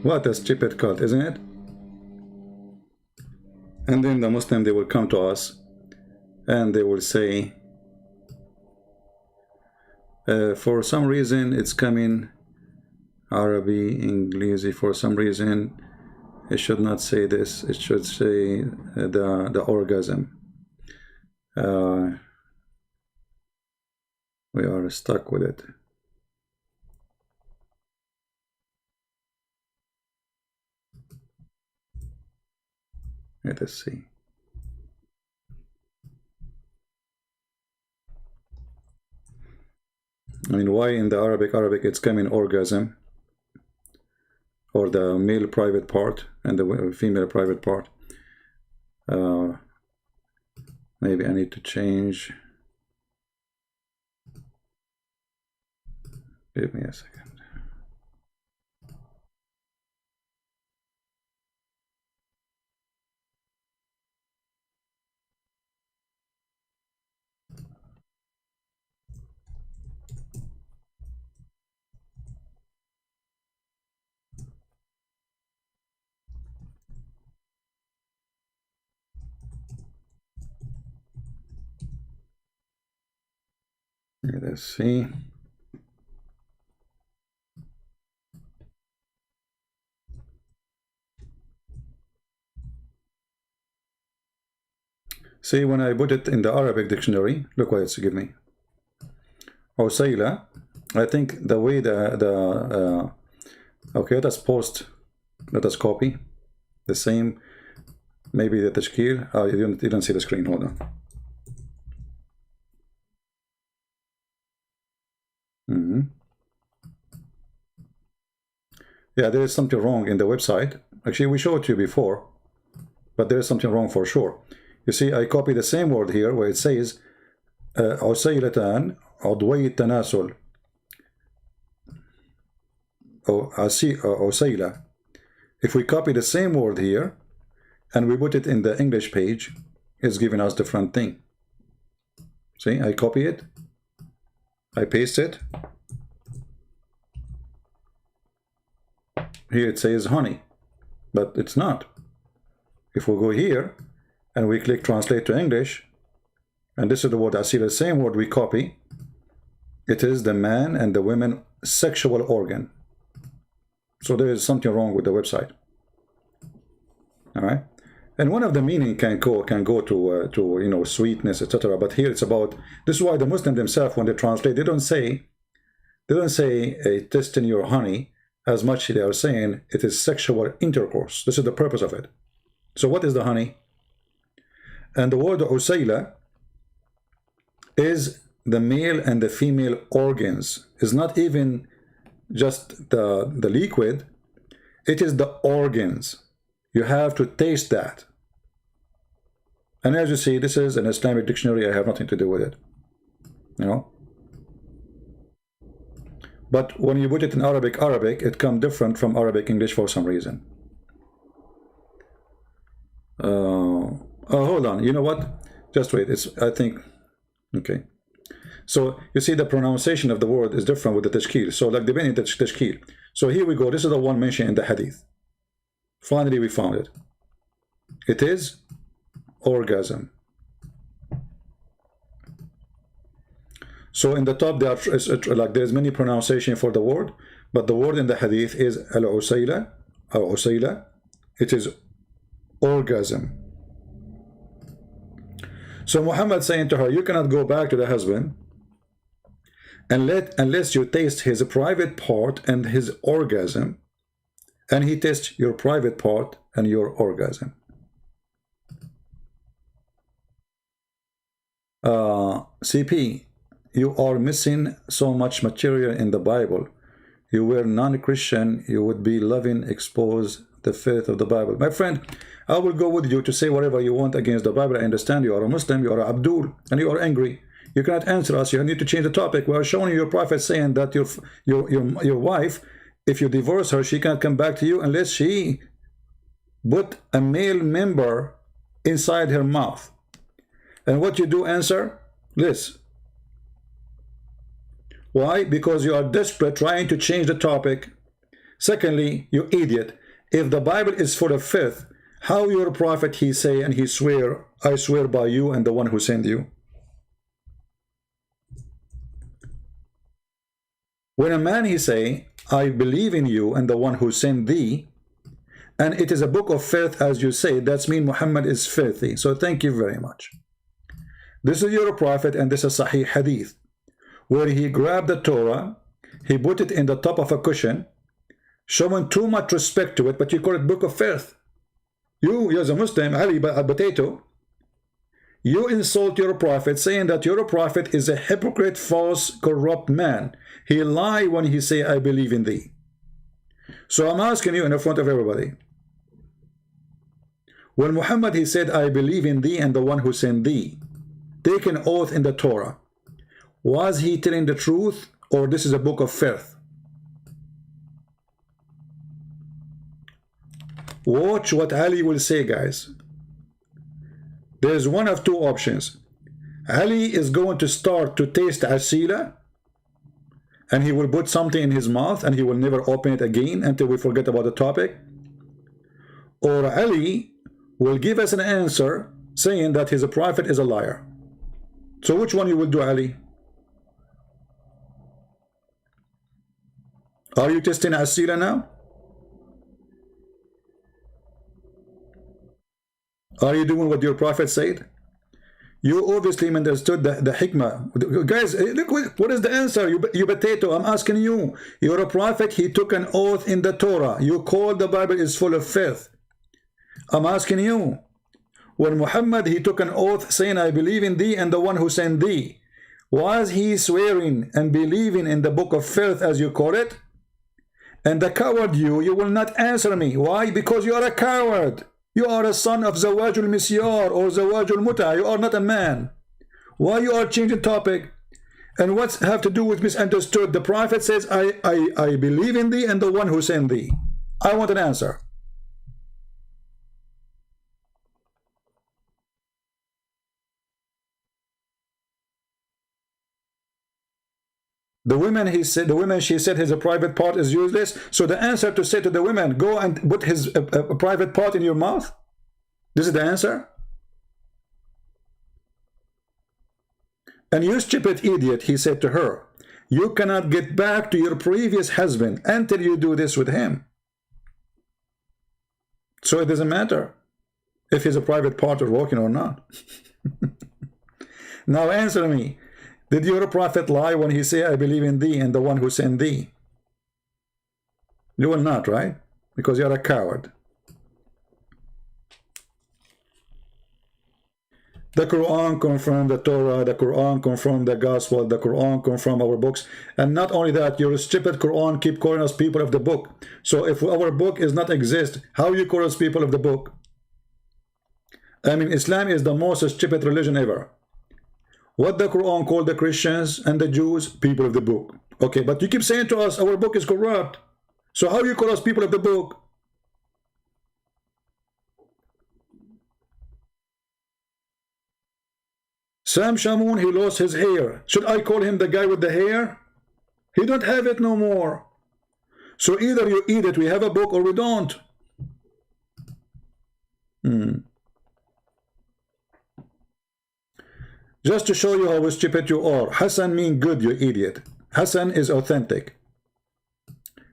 what a stupid cult, isn't it? And then the Muslim, they will come to us and they will say, for some reason it's coming Arabic, English. For some reason it should not say this. It should say the orgasm. We are stuck with it. Let us see. I mean, why in the Arabic it's coming orgasm, or the male private part and the female private part? Maybe I need to change. Give me a second. Let's see. See, when I put it in the Arabic dictionary, look what it's give me. Usayla. I think the way okay, let us post, let us copy the same. Maybe the tashkil. Oh, you don't see the screen. Hold on. Yeah, there is something wrong in the website. Actually, we showed it to you before, but there is something wrong for sure. You see, I copy the same word here where it says عسيلتان عضوي التناسل أو عسيلة If we copy the same word here and we put it in the English page, it's giving us different thing. See, I copy it, I paste it. Here it says honey, but it's not. If we go here and we click translate to English, and this is the word I see, the same word we copy, it is the man and the women sexual organ. So there is something wrong with the website. All right, and one of the meaning can go to you know, sweetness, etc. But here it's about, this is why the Muslim themselves, when they translate, they don't say a test in your honey, as much they are saying it is sexual intercourse. This is the purpose of it. So what is the honey? And the word usayla is the male and the female organs. It's not even just the liquid, it is the organs. You have to taste that. And as you see, this is an Islamic dictionary. I have nothing to do with it, you know. But when you put it in Arabic, it comes different from Arabic English for some reason. Oh, hold on. You know what? Just wait. It's, I think, okay. So you see the pronunciation of the word is different with the tashkil. So like depending on the tashkil. So here we go. This is the one mentioned in the hadith. Finally, we found it. It is orgasm. So in the top there are like there's many pronunciation for the word, but the word in the hadith is al-usayla or usayla. It is orgasm. So Muhammad saying to her, you cannot go back to the husband unless you taste his private part and his orgasm, and he tastes your private part and your orgasm. CP, you are missing so much material in the Bible. You were non-Christian, you would be loving, expose the faith of the Bible. My friend, I will go with you to say whatever you want against the Bible. I understand you are a Muslim, you are Abdul, and you are angry. You cannot answer us. You need to change the topic. We are showing you your prophet saying that your wife, if you divorce her, she can't come back to you unless she put a male member inside her mouth. And what you do, answer this. Why? Because you are desperate trying to change the topic. Secondly, you idiot, if the Bible is full of filth, how your prophet he say and he swear, I swear by you and the one who sent you. When a man he say, I believe in you and the one who sent thee, and it is a book of filth as you say, that's mean Muhammad is filthy. So thank you very much. This is your prophet, and this is Sahih Hadith, where he grabbed the Torah, he put it in the top of a cushion, showing too much respect to it, but you call it book of filth. You as a Muslim, Ali a potato, you insult your prophet, saying that your prophet is a hypocrite, false, corrupt man. He lie when he say, I believe in thee. So I'm asking you in the front of everybody, when Muhammad he said, I believe in thee and the one who sent thee, take an oath in the Torah, was he telling the truth, or this is a book of filth? Watch what Ali will say, guys. There's one of two options. Ali is going to start to taste asila, and he will put something in his mouth and he will never open it again until we forget about the topic. Or Ali will give us an answer saying that his prophet is a liar. So which one you will do, Ali? Are you testing asila now? Are you doing what your prophet said? You obviously understood the hikmah. Guys, look, what is the answer? You potato, I'm asking you. You're a prophet, he took an oath in the Torah. You call the Bible is full of filth. I'm asking you. When Muhammad, he took an oath saying, I believe in thee and the one who sent thee, was he swearing and believing in the book of filth as you call it? And the coward you will not answer me. Why? Because you are a coward. You are a son of Zawajul Misyar or Zawajul Mutta. You are not a man. Why you are changing topic? And what's have to do with misunderstood? The prophet says, I believe in thee and the one who sent thee. I want an answer. The women, she said his private part is useless. So the answer to say to the women, go and put his private part in your mouth? This is the answer? And you stupid idiot, he said to her, you cannot get back to your previous husband until you do this with him. So it doesn't matter if he's a private part or walking or not. Now answer me. Did your prophet lie when he said, I believe in thee and the one who sent thee? You will not, right? Because you're a coward. The Quran confirmed the Torah, the Quran confirmed the Gospel, the Quran confirmed our books. And not only that, your stupid Quran keep calling us people of the book. So if our book is not exist, how you call us people of the book? I mean, Islam is the most stupid religion ever. What the Quran called the Christians and the Jews, people of the book. Okay, but you keep saying to us, our book is corrupt. So how you call us people of the book? Sam Shamoun, he lost his hair. Should I call him the guy with the hair? He don't have it no more. So either you eat it, we have a book, or we don't. Just to show you how stupid you are, Hassan means good, you idiot. Hassan is authentic.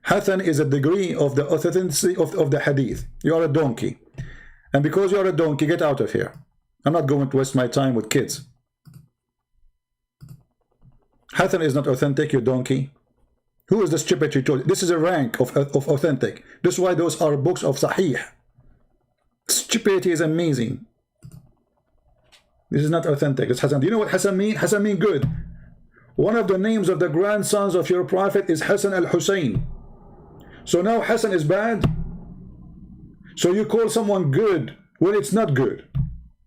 Hassan is a degree of the authenticity of the hadith. You are a donkey. And because you are a donkey, get out of here. I'm not going to waste my time with kids. Hassan is not authentic, you donkey. Who is the stupid you told? This is a rank of authentic. This is why those are books of Sahih. Stupidity is amazing. This is not authentic. It's Hassan. Do you know what Hassan means? Hassan means good. One of the names of the grandsons of your prophet is Hassan al-Hussein. So now Hassan is bad? So you call someone good when it's not good.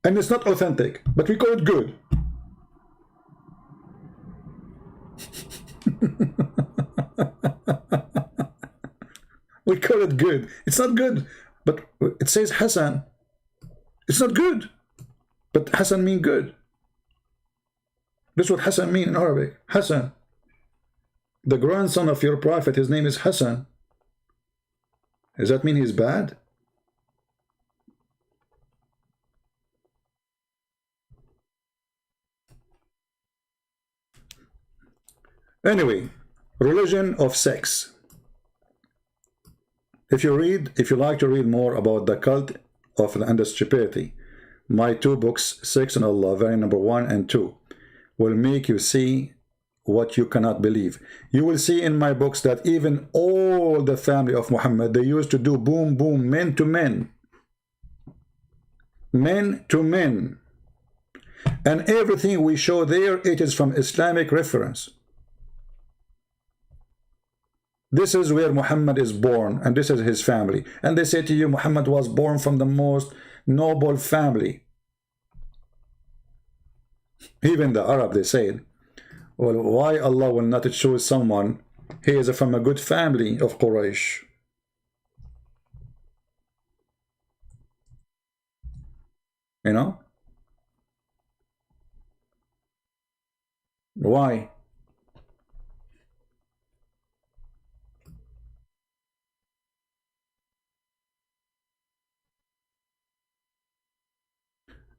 And it's not authentic. But we call it good. We call it good. It's not good. But it says Hassan. It's not good. But Hassan means good. This is what Hassan means in Arabic. Hassan. The grandson of your prophet, his name is Hassan. Does that mean he's bad? Anyway, religion of sex. If you like to read more about the cult of and the stupidity, my two books, Sex and Allah, variant number 1 and 2, will make you see what you cannot believe. You will see in my books that even all the family of Muhammad, they used to do boom, boom, men to men. Men to men. And everything we show there, it is from Islamic reference. This is where Muhammad is born, and this is his family. And they say to you, Muhammad was born from the most noble family. Even the Arab, they said, well, why Allah will not choose someone? He is from a good family of Quraysh. You know? Why?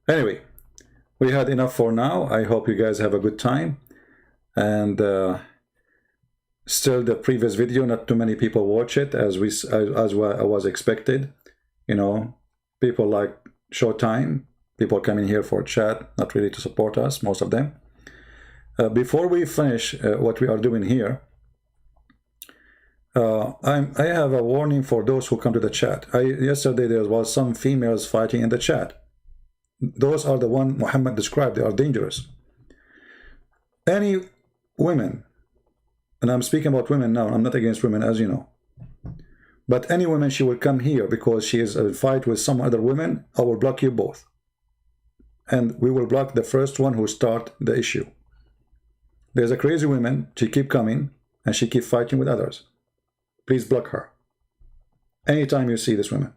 Anyway, we had enough for now. I hope you guys have a good time. And still the previous video, not too many people watch it as was expected. You know, people like Showtime, people coming here for chat, not really to support us, most of them. Before we finish what we are doing here, I have a warning for those who come to the chat. Yesterday there was some females fighting in the chat. Those are the one Muhammad described. They are dangerous. Any women, and I'm speaking about women now, I'm not against women, as you know, but any woman, she will come here because she is in a fight with some other women, I will block you both. And we will block the first one who start the issue. There's a crazy woman, she keep coming, and she keep fighting with others. Please block her. Anytime you see this woman.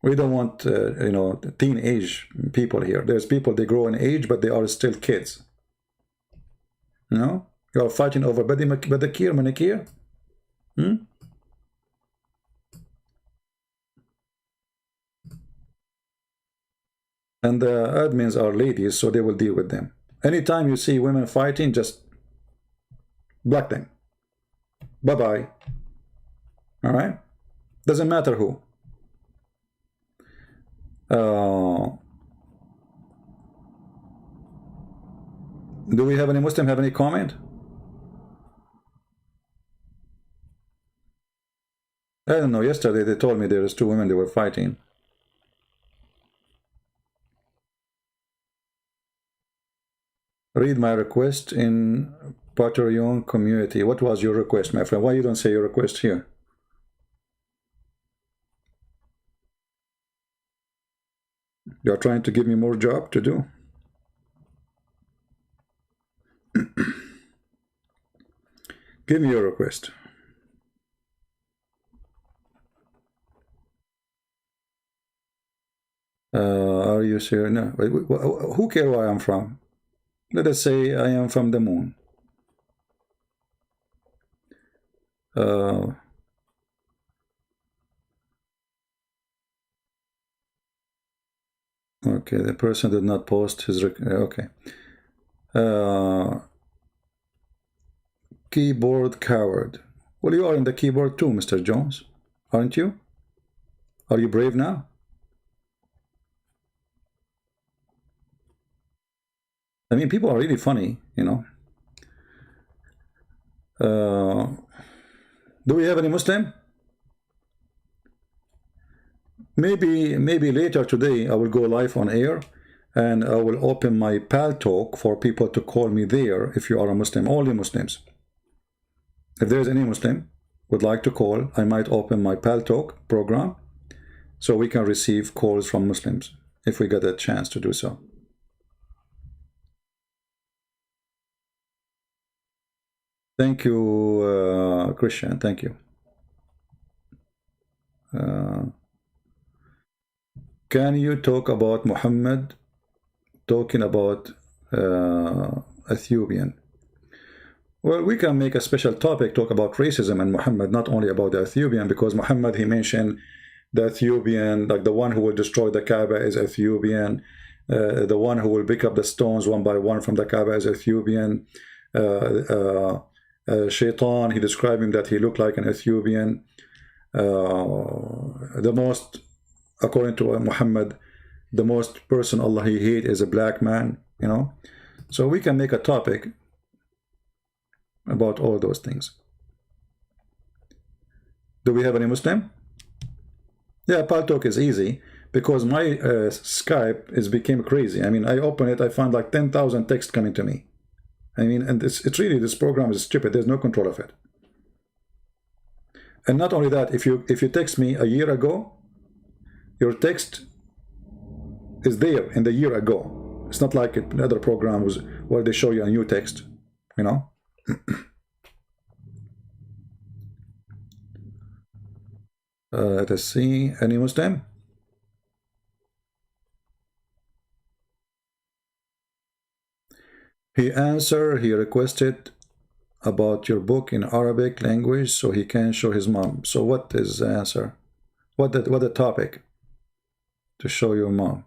We don't want, you know, teenage people here. There's people, they grow in age, but they are still kids. You know, you are fighting over pedicure, manicure. And the admins are ladies, so they will deal with them. Anytime you see women fighting, just block them. Bye-bye. All right? Doesn't matter who. Do we have any Muslim have any comment? I don't know. Yesterday they told me there was 2 women they were fighting. Read my request in Patreon community. What was your request, my friend? Why you don't say your request here? You are trying to give me more job to do. Give me your request. Are you serious? No. Who cares where I'm from? Let us say I am from the moon. Okay, the person did not post his... Okay. Keyboard coward. Well, you are in the keyboard too, Mr. Jones, aren't you? Are you brave now? I mean, people are really funny, you know. Do we have any Muslim? Maybe later today I will go live on air and I will open my Pal Talk for people to call me there if you are a Muslim, only Muslims. If there's any Muslim would like to call, I might open my Pal Talk program so we can receive calls from Muslims if we get a chance to do so. Thank you, Christian. Thank you. Can you talk about Muhammad talking about Ethiopian? Well, we can make a special topic, talk about racism and Muhammad, not only about the Ethiopian, because Muhammad, he mentioned the Ethiopian, like the one who will destroy the Kaaba is Ethiopian, the one who will pick up the stones one by one from the Kaaba is Ethiopian. Shaitan, he described him that he looked like an Ethiopian. The most, according to Muhammad, the most person Allah he hate is a black man, you know. So we can make a topic about all those things. Do we have any Muslim? Yeah, Pal Talk is easy because my Skype became crazy. I mean, I open it, I find like 10,000 texts coming to me. I mean, and it's really, this program is stupid. There's no control of it. And not only that, if you text me a year ago, your text is there in the year ago. It's not like another program where they show you a new text, you know. Let us see, any Muslim? He answered, he requested about your book in Arabic language so he can show his mom. So what is the answer? What the topic to show your mom?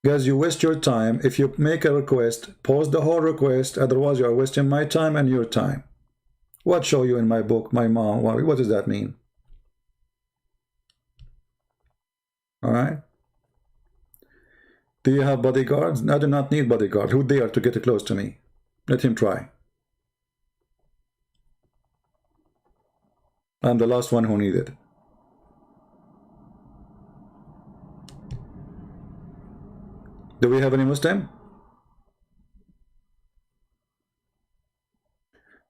Guys, you waste your time. If you make a request, post the whole request, otherwise you are wasting my time and your time. What show you in my book, my mom? What does that mean? All right. Do you have bodyguards? I do not need bodyguard. Who dare to get close to me? Let him try. I'm the last one who needed it. Do we have any Muslim?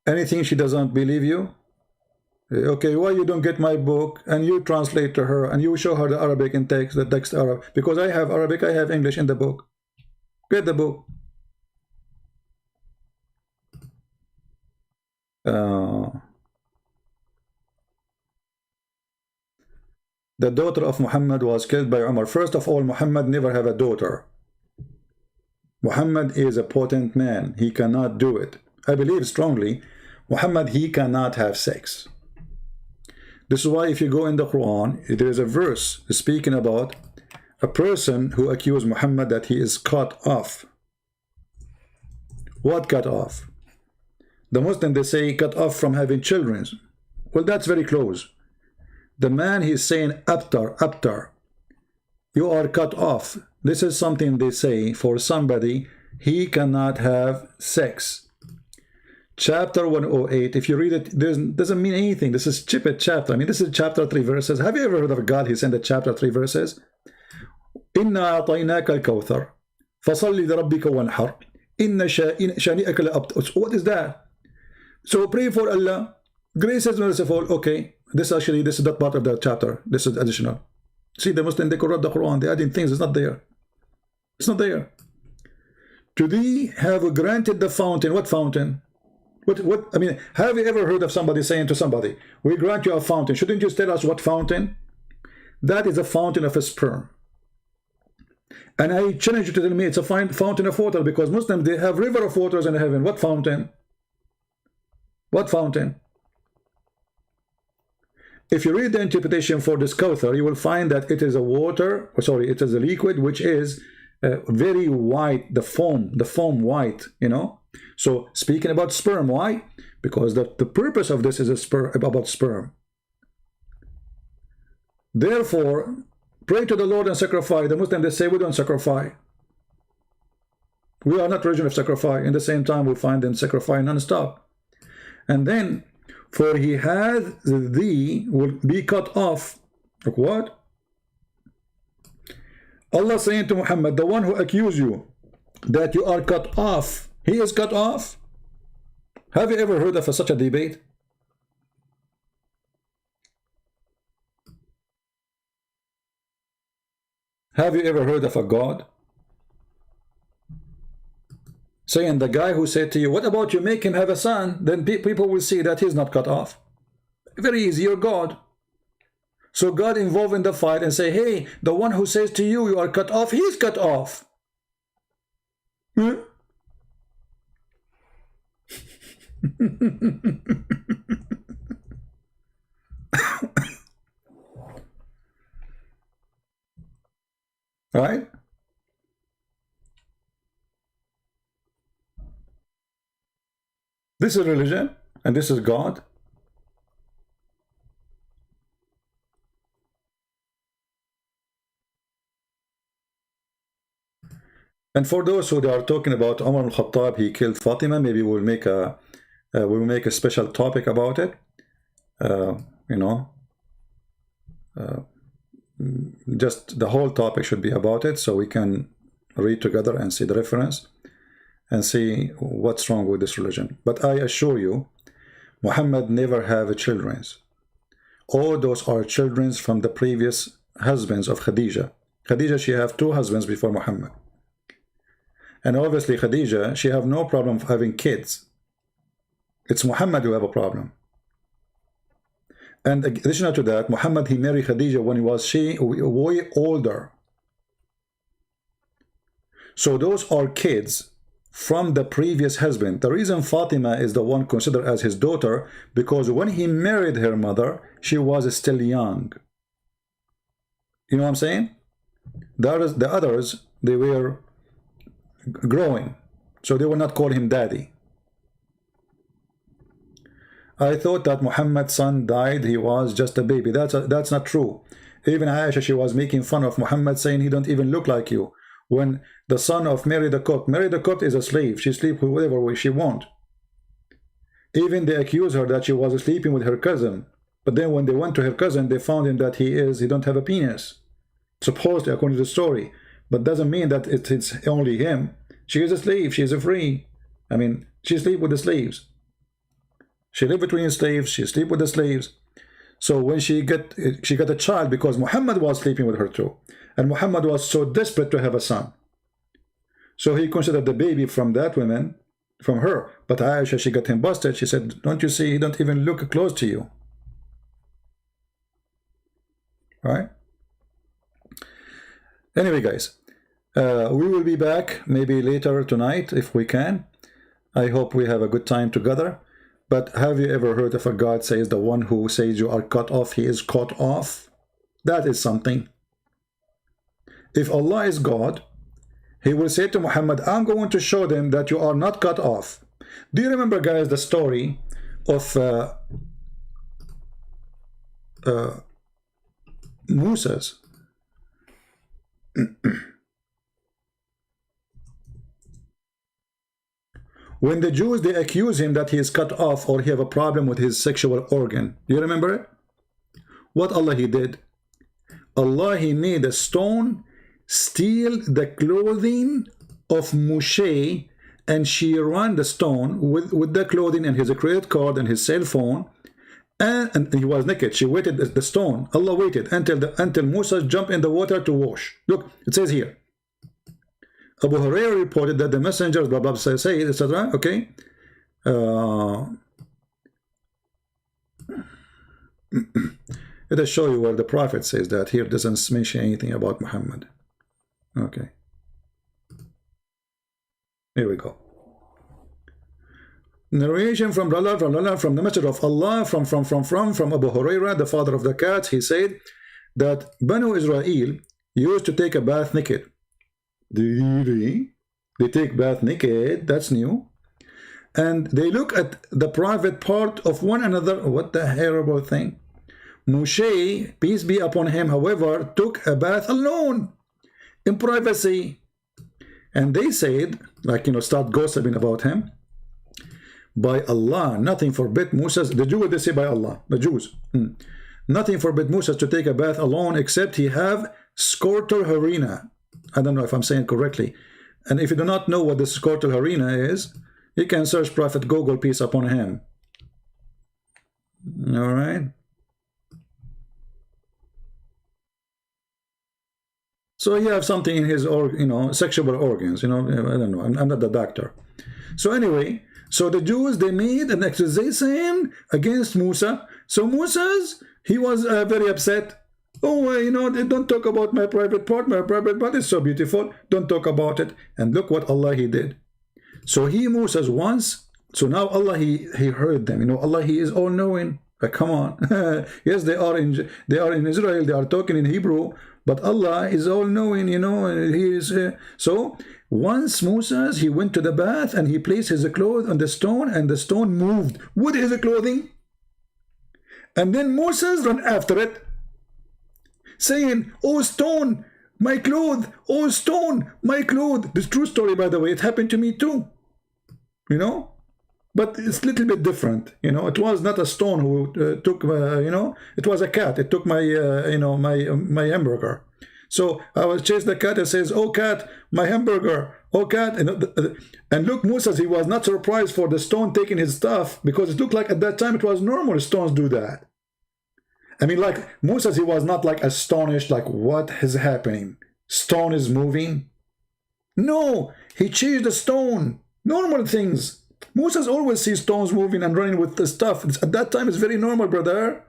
Anything she doesn't believe you? Okay, why you don't get my book and you translate to her and you show her the Arabic in text, the text Arab? Because I have Arabic, I have English in the book. Get the book. the daughter of Muhammad was killed by Umar. First of all, Muhammad never have a daughter. Muhammad is a potent man. He cannot do it. I believe strongly, Muhammad, he cannot have sex. This is why if you go in the Quran, there is a verse speaking about a person who accused Muhammad that he is cut off. What cut off? The Muslims, they say cut off from having children. Well, that's very close. The man, he's saying abtar. You are cut off. This is something they say for somebody, he cannot have sex. Chapter 108, if you read it, doesn't mean anything. This is stupid chapter. I mean, this is chapter 3 verses. Have you ever heard of a God he sent a chapter 3 verses? Inna a'tainaka al-kawthar fasalli li rabbika wanhar inna shani'aka la-abtar. What is that? So pray for Allah. Grace is merciful. Okay, this is not part of the chapter. This is additional. See, the Muslim, they corrupt the Quran. They're adding things. It's not there. It's not there. To thee have granted the fountain. What fountain? What? I mean, have you ever heard of somebody saying to somebody, we grant you a fountain? Shouldn't you tell us what fountain? That is a fountain of a sperm. And I challenge you to tell me it's a fountain of water, because Muslims, they have river of waters in heaven. What fountain? What fountain? If you read the interpretation for this Kawthar, you will find that it is a water, sorry, it is a liquid which is very white, the foam white, you know. So speaking about sperm, why? Because the purpose of this is about sperm. Therefore, pray to the Lord and sacrifice. The Muslims, they say we don't sacrifice. We are not religion of sacrifice. In the same time, we find them sacrifice non-stop. And then, for he has thee will be cut off. Like what? Allah saying to Muhammad, the one who accused you that you are cut off, he is cut off. Have you ever heard of such a debate? Have you ever heard of a God saying the guy who said to you, what about you make him have a son? Then people will see that he's not cut off. Very easy, you're God. So God involved in the fight and say, hey, the one who says to you, you are cut off, he's cut off. Hmm? Right? This is religion and this is God. And for those who are talking about Umar al-Khattab, he killed Fatima, maybe we'll make a special topic about it. You know, just the whole topic should be about it, so we can read together and see the reference and see what's wrong with this religion. But I assure you, Muhammad never have children. All those are children from the previous husbands of Khadija. Khadija, she have 2 husbands before Muhammad. And obviously Khadija, she have no problem having kids. It's Muhammad who have a problem. And additional to that, Muhammad, he married Khadija when he was way older. So those are kids from the previous husband. The reason Fatima is the one considered as his daughter, because when he married her mother, she was still young. You know what I'm saying? The others, they were growing, so they will not call him daddy. I thought that Muhammad's son died, he was just a baby. That's not true. Even Aisha, she was making fun of Muhammad, saying he don't even look like you. When the son of Mary the Copt is a slave. She sleeps with whatever way she wants. Even they accuse her that she was sleeping with her cousin. But then when they went to her cousin, they found him that he don't have a penis. Supposedly, according to the story. But doesn't mean that it's only him. She is a slave. She is a free. I mean, she sleeps with the slaves. She lived between slaves. She sleeps with the slaves. So when she got a child, because Muhammad was sleeping with her too. And Muhammad was so desperate to have a son. So he considered the baby from that woman, from her. But Aisha, she got him busted. She said, don't you see, he don't even look close to you. Right? Anyway, guys, we will be back maybe later tonight if we can. I hope we have a good time together. But have you ever heard of a God says the one who says you are cut off, he is cut off? That is something. If Allah is God, he will say to Muhammad, I'm going to show them that you are not cut off. Do you remember, guys, the story of Moses? When the Jews, they accuse him that he is cut off or he have a problem with his sexual organ. Do you remember it? What Allah he did? Allah he made a stone steal the clothing of Moshe, and she ran the stone with the clothing and his credit card and his cell phone, and he was naked. She waited the stone. Allah waited until Musa jumped in the water to wash. Look, it says here. Abu Hurairah reported that the messengers, blah blah, say etc. Okay. Let us show you where the Prophet says that. Here doesn't mention anything about Muhammad. Okay. Here we go. Narration from the Messenger of Allah, from Abu Hurairah, the father of the cat. He said that Banu Israel used to take a bath naked. They take bath naked. That's new. And they look at the private part of one another. What the horrible thing. Moshe, peace be upon him, however, took a bath alone in privacy. And they said, like, start gossiping about him. By Allah, nothing forbid Moses, the Jews, they say by Allah, the Jews, nothing forbid Moses to take a bath alone except he have scortal harina. I don't know if I'm saying it correctly. And if you do not know what the scortal harina is, you can search Prophet Google, peace upon him. All right. So he have something in his, sexual organs. I don't know. I'm not the doctor. So anyway, so the Jews, they made an accusation against Musa. So he was very upset. Oh, they don't talk about my private part. My private part is so beautiful. Don't talk about it. And look what Allah he did. So Moses once. So now Allah he heard them. Allah he is all knowing. Come on. Yes, they are in Israel. They are talking in Hebrew. But Allah is all knowing, he is. So once Moses, he went to the bath and he placed his clothes on the stone, and the stone moved with his clothing. And then Moses ran after it, saying, "Oh stone, my clothes! Oh stone, my clothes!" This true story, by the way. It happened to me too. But it's a little bit different. It was not a stone who took, it was a cat. It took my, my hamburger. So I was chasing the cat and says, "Oh cat, my hamburger, oh cat." And look, Moses, he was not surprised for the stone taking his stuff, because it looked like at that time it was normal. Stones do that. I mean, like Moses, he was not like astonished, like what is happening? Stone is moving? No, he chased the stone. Normal things. Moses always sees stones moving and running with the stuff. At that time, it's very normal, brother.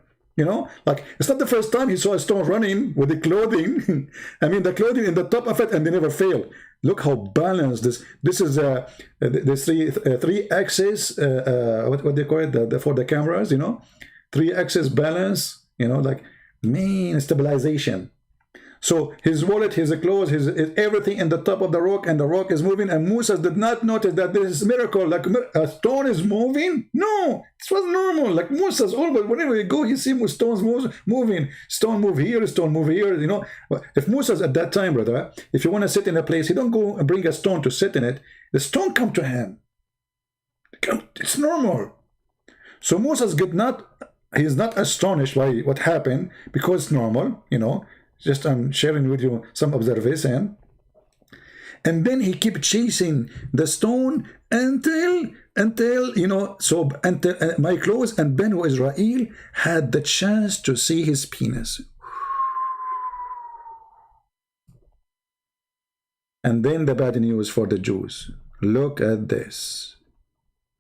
Like it's not the first time he saw a stone running with the clothing. I mean, the clothing in the top of it, and they never fail. Look how balanced this is. This three axis. What they call it for the cameras. 3-axis balance. Like main stabilization. So his wallet, his clothes, his everything in the top of the rock, and the rock is moving. And Moses did not notice that this is a miracle. Like a stone is moving. No, it was normal. Like Moses always, whenever you go, he sees stones moving. Stone move here, stone move here. If Moses at that time, brother, if you want to sit in a place, he don't go and bring a stone to sit in it. The stone come to him. It's normal. So Moses he's not astonished by what happened, because it's normal. Just I'm sharing with you some observation. And then he kept chasing the stone until my clothes and Banu Israel had the chance to see his penis. And then the bad news for the Jews. Look at this.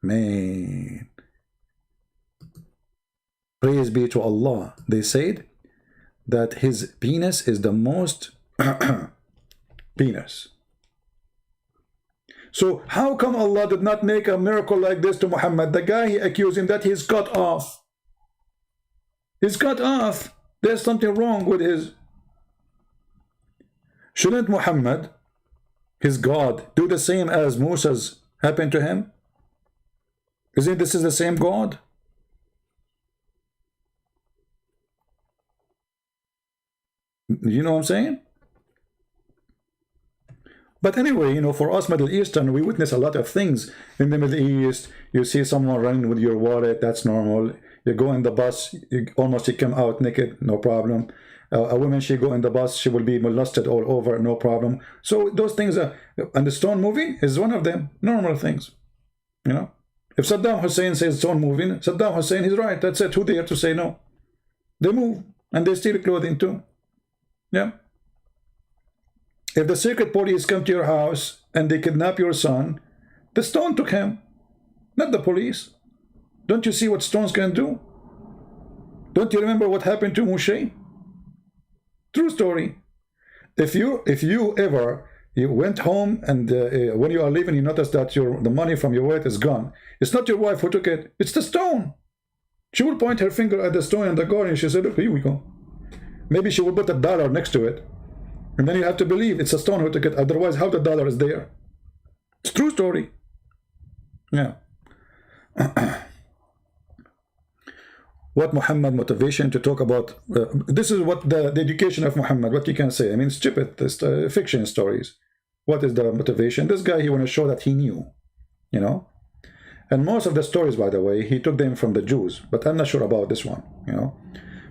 Man. Praise be to Allah. They said that his penis is the most penis. So how come Allah did not make a miracle like this to Muhammad? The guy, he accused him that he's cut off. He's cut off. There's something wrong with his... Shouldn't Muhammad, his God, do the same as Musa's happened to him? Isn't this is the same God? You know what I'm saying? But anyway, you know, for us Middle Eastern, we witness a lot of things in the Middle East. You see someone running with your wallet, that's normal. You go in the bus, you come out naked, no problem. A woman, she go in the bus, she will be molested all over, no problem. So those things are, and the stone moving is one of them, normal things, you know. If Saddam Hussein says stone moving, Saddam Hussein, he's right, that's it. Who dare to say no? They move, and they steal clothing too. Yeah. If the secret police come to your house and they kidnap your son, the stone took him, not the police. Don't you see what stones can do? Don't you remember what happened to Moshe? True story. If you ever went home and when you are leaving, you notice that the money from your wallet is gone. It's not your wife who took it. It's the stone. She will point her finger at the stone in the garden and she said, "Look, here we go." Maybe she will put $1 next to it. And then you have to believe it's a stone who took it. Otherwise, how the dollar is there? It's true story. Yeah. What Muhammad motivation to talk about? This is what the education of Muhammad, what you can say. I mean, stupid fiction stories. What is the motivation? This guy, he want to show that he knew, you know. And most of the stories, by the way, he took them from the Jews. But I'm not sure about this one, you know.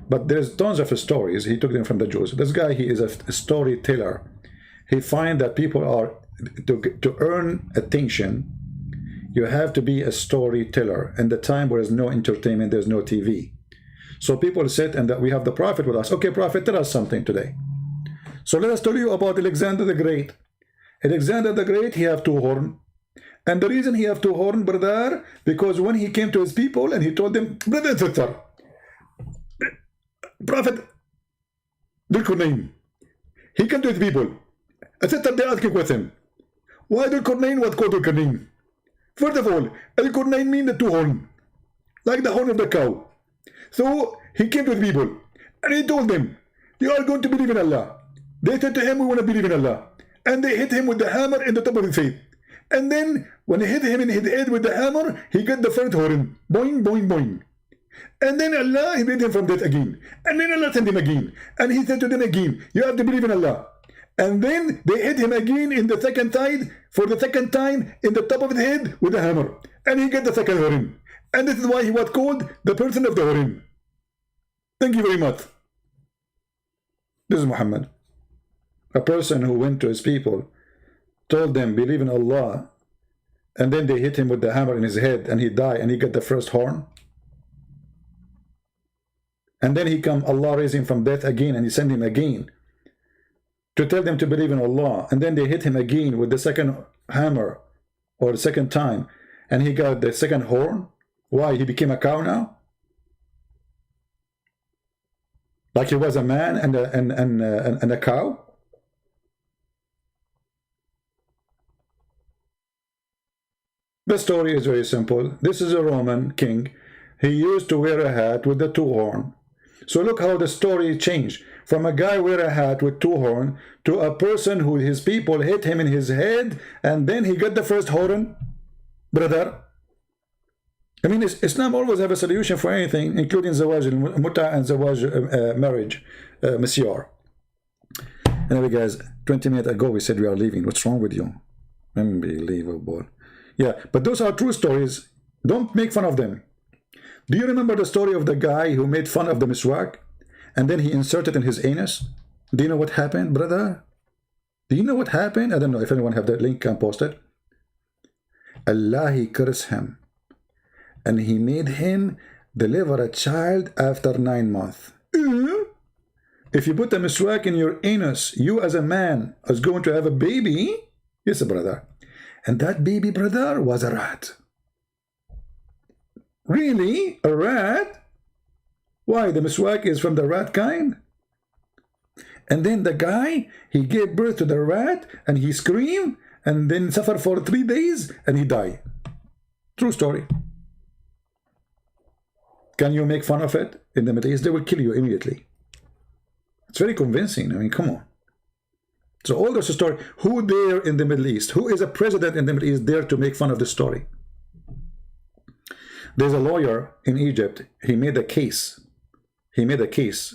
But there's tons of stories. He took them from the Jews. This guy, he is a storyteller. He find that people are, to earn attention, you have to be a storyteller. And the time where there's no entertainment, there's no TV. So people sit and that we have the Prophet with us. Okay, Prophet, tell us something today. So let us tell you about Alexander the Great. Alexander the Great, he have 2 horns. And the reason he have 2 horns, brother, because when he came to his people and he told them, brother and sister, Prophet Dhul-Qarnayn, he came to his people. A sister, they asking with him, why Dhul-Qarnayn was called Dhul-Qarnayn? First of all, Dhul-Qarnayn means the 2 horns, like the horn of the cow. So he came to his people and he told them, you are going to believe in Allah. They said to him, we want to believe in Allah. And they hit him with the hammer in the top of his head. And then when they hit him in his head with the hammer, he got the first horn. Boing, boing, boing. And then Allah, he made him from death again. And then Allah sent him again. And he said to them again, you have to believe in Allah. And then they hit him again in the second side, for the second time, in the top of his head with a hammer. And he got the second horn. And this is why he was called the person of the horn. Thank you very much. This is Muhammad. A person who went to his people, told them, believe in Allah, and then they hit him with the hammer in his head, and he died, and he got the first horn. And then Allah raised him from death again, and he sent him again to tell them to believe in Allah. And then they hit him again with the second hammer, or the second time, and he got the second horn. Why? He became a cow now? Like he was a man and a cow? The story is very simple. This is a Roman king. He used to wear a hat with the 2 horns. So look how the story changed. From a guy wear a hat with 2 horns to a person who his people hit him in his head, and then he got the first horn. Brother, I mean, Islam always have a solution for anything, including zawaj mutta and zawaj marriage, misyar. Anyway, guys, 20 minutes ago we said we are leaving. What's wrong with you? Unbelievable. Yeah, but those are true stories. Don't make fun of them. Do you remember the story of the guy who made fun of the miswak and then he inserted in his anus? Do you know what happened, brother? Do you know what happened? I don't know if anyone have that link, can post it. Allah, he cursed him. And he made him deliver a child after 9 months. If you put a miswak in your anus, you as a man is going to have a baby. Yes, brother. And that baby, brother, was a rat. Really? A rat? Why? The miswak is from the rat kind? And then the guy, he gave birth to the rat, and he screamed, and then suffered for 3 days, and he died. True story. Can you make fun of it? In the Middle East, they will kill you immediately. It's very convincing. I mean, come on. So all this story, who there in the Middle East? Who is a president in the Middle East there to make fun of this story? There's a lawyer in Egypt. He made a case. He made a case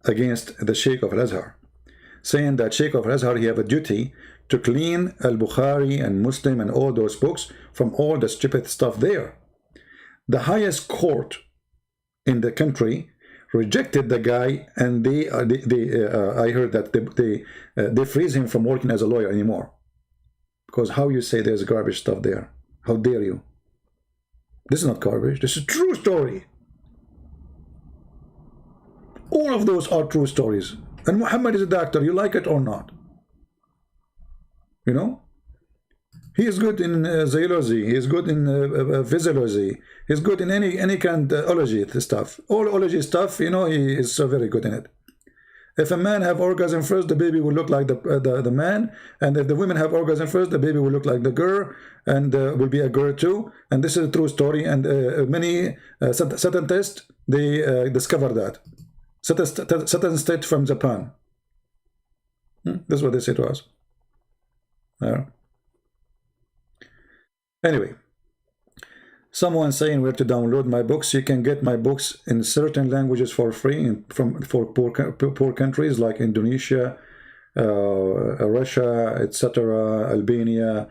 against the Sheikh of Al-Azhar, saying that Sheikh of Al-Azhar, he have a duty to clean Al-Bukhari and Muslim and all those books from all the stupid stuff there. The highest court in the country rejected the guy, and I heard that they freeze him from working as a lawyer anymore. Because how you say there's garbage stuff there? How dare you? This is not garbage. This is a true story. All of those are true stories. And Muhammad is a doctor. You like it or not? You know? He is good in zoology. He is good in physiology. He's good in any kind of ology stuff. All ology stuff, you know, he is so very good in it. If a man have orgasm first, the baby will look like the man. And if the women have orgasm first, the baby will look like the girl, and will be a girl too. And this is a true story. And many scientists, they discovered that. Certain state from Japan. This is what they say to us. Anyway, someone saying where to download my books. You can get my books in certain languages for free for poor countries like Indonesia, Russia, etc., Albania,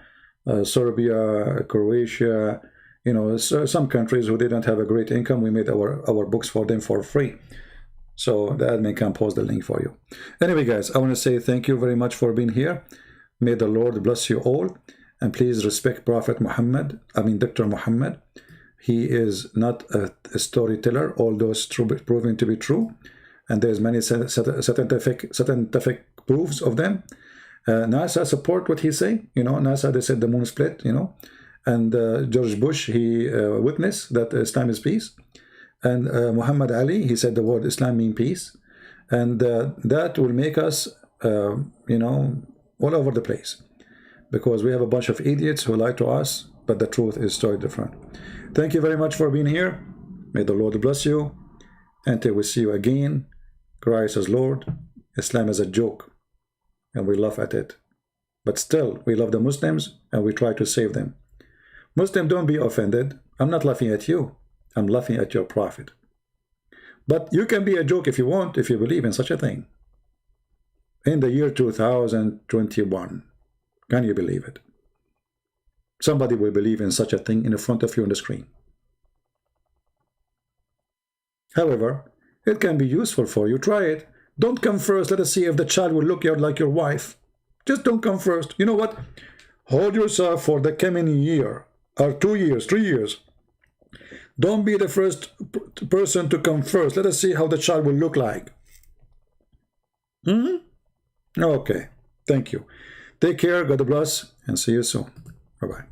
Serbia, Croatia. You know, some countries who didn't have a great income, we made our books for them for free. So the admin can post the link for you. Anyway, guys, I want to say thank you very much for being here. May the Lord bless you all. And please respect Prophet Muhammad, Dr. Muhammad. He is not a storyteller, although it's proven to be true. And there's many scientific proofs of them. NASA support what he say. You know, NASA, they said the moon split, you know. And George Bush, he witnessed that Islam is peace. And Muhammad Ali, he said the word Islam means peace. And that will make us, you know, all over the place. Because we have a bunch of idiots who lie to us, but the truth is totally different. Thank you very much for being here. May the Lord bless you. Until we see you again, Christ is Lord. Islam is a joke, and we laugh at it. But still, we love the Muslims, and we try to save them. Muslim, don't be offended. I'm not laughing at you. I'm laughing at your prophet. But you can be a joke if you want, if you believe in such a thing. In the year 2021. Can you believe it? Somebody will believe in such a thing in front of you on the screen. However, it can be useful for you. Try it. Don't come first. Let us see if the child will look out like your wife. Just don't come first. You know what? Hold yourself for the coming year, or 2 years, 3 years. Don't be the first person to come first. Let us see how the child will look like. Okay. Thank you. Take care, God bless, and see you soon. Bye-bye.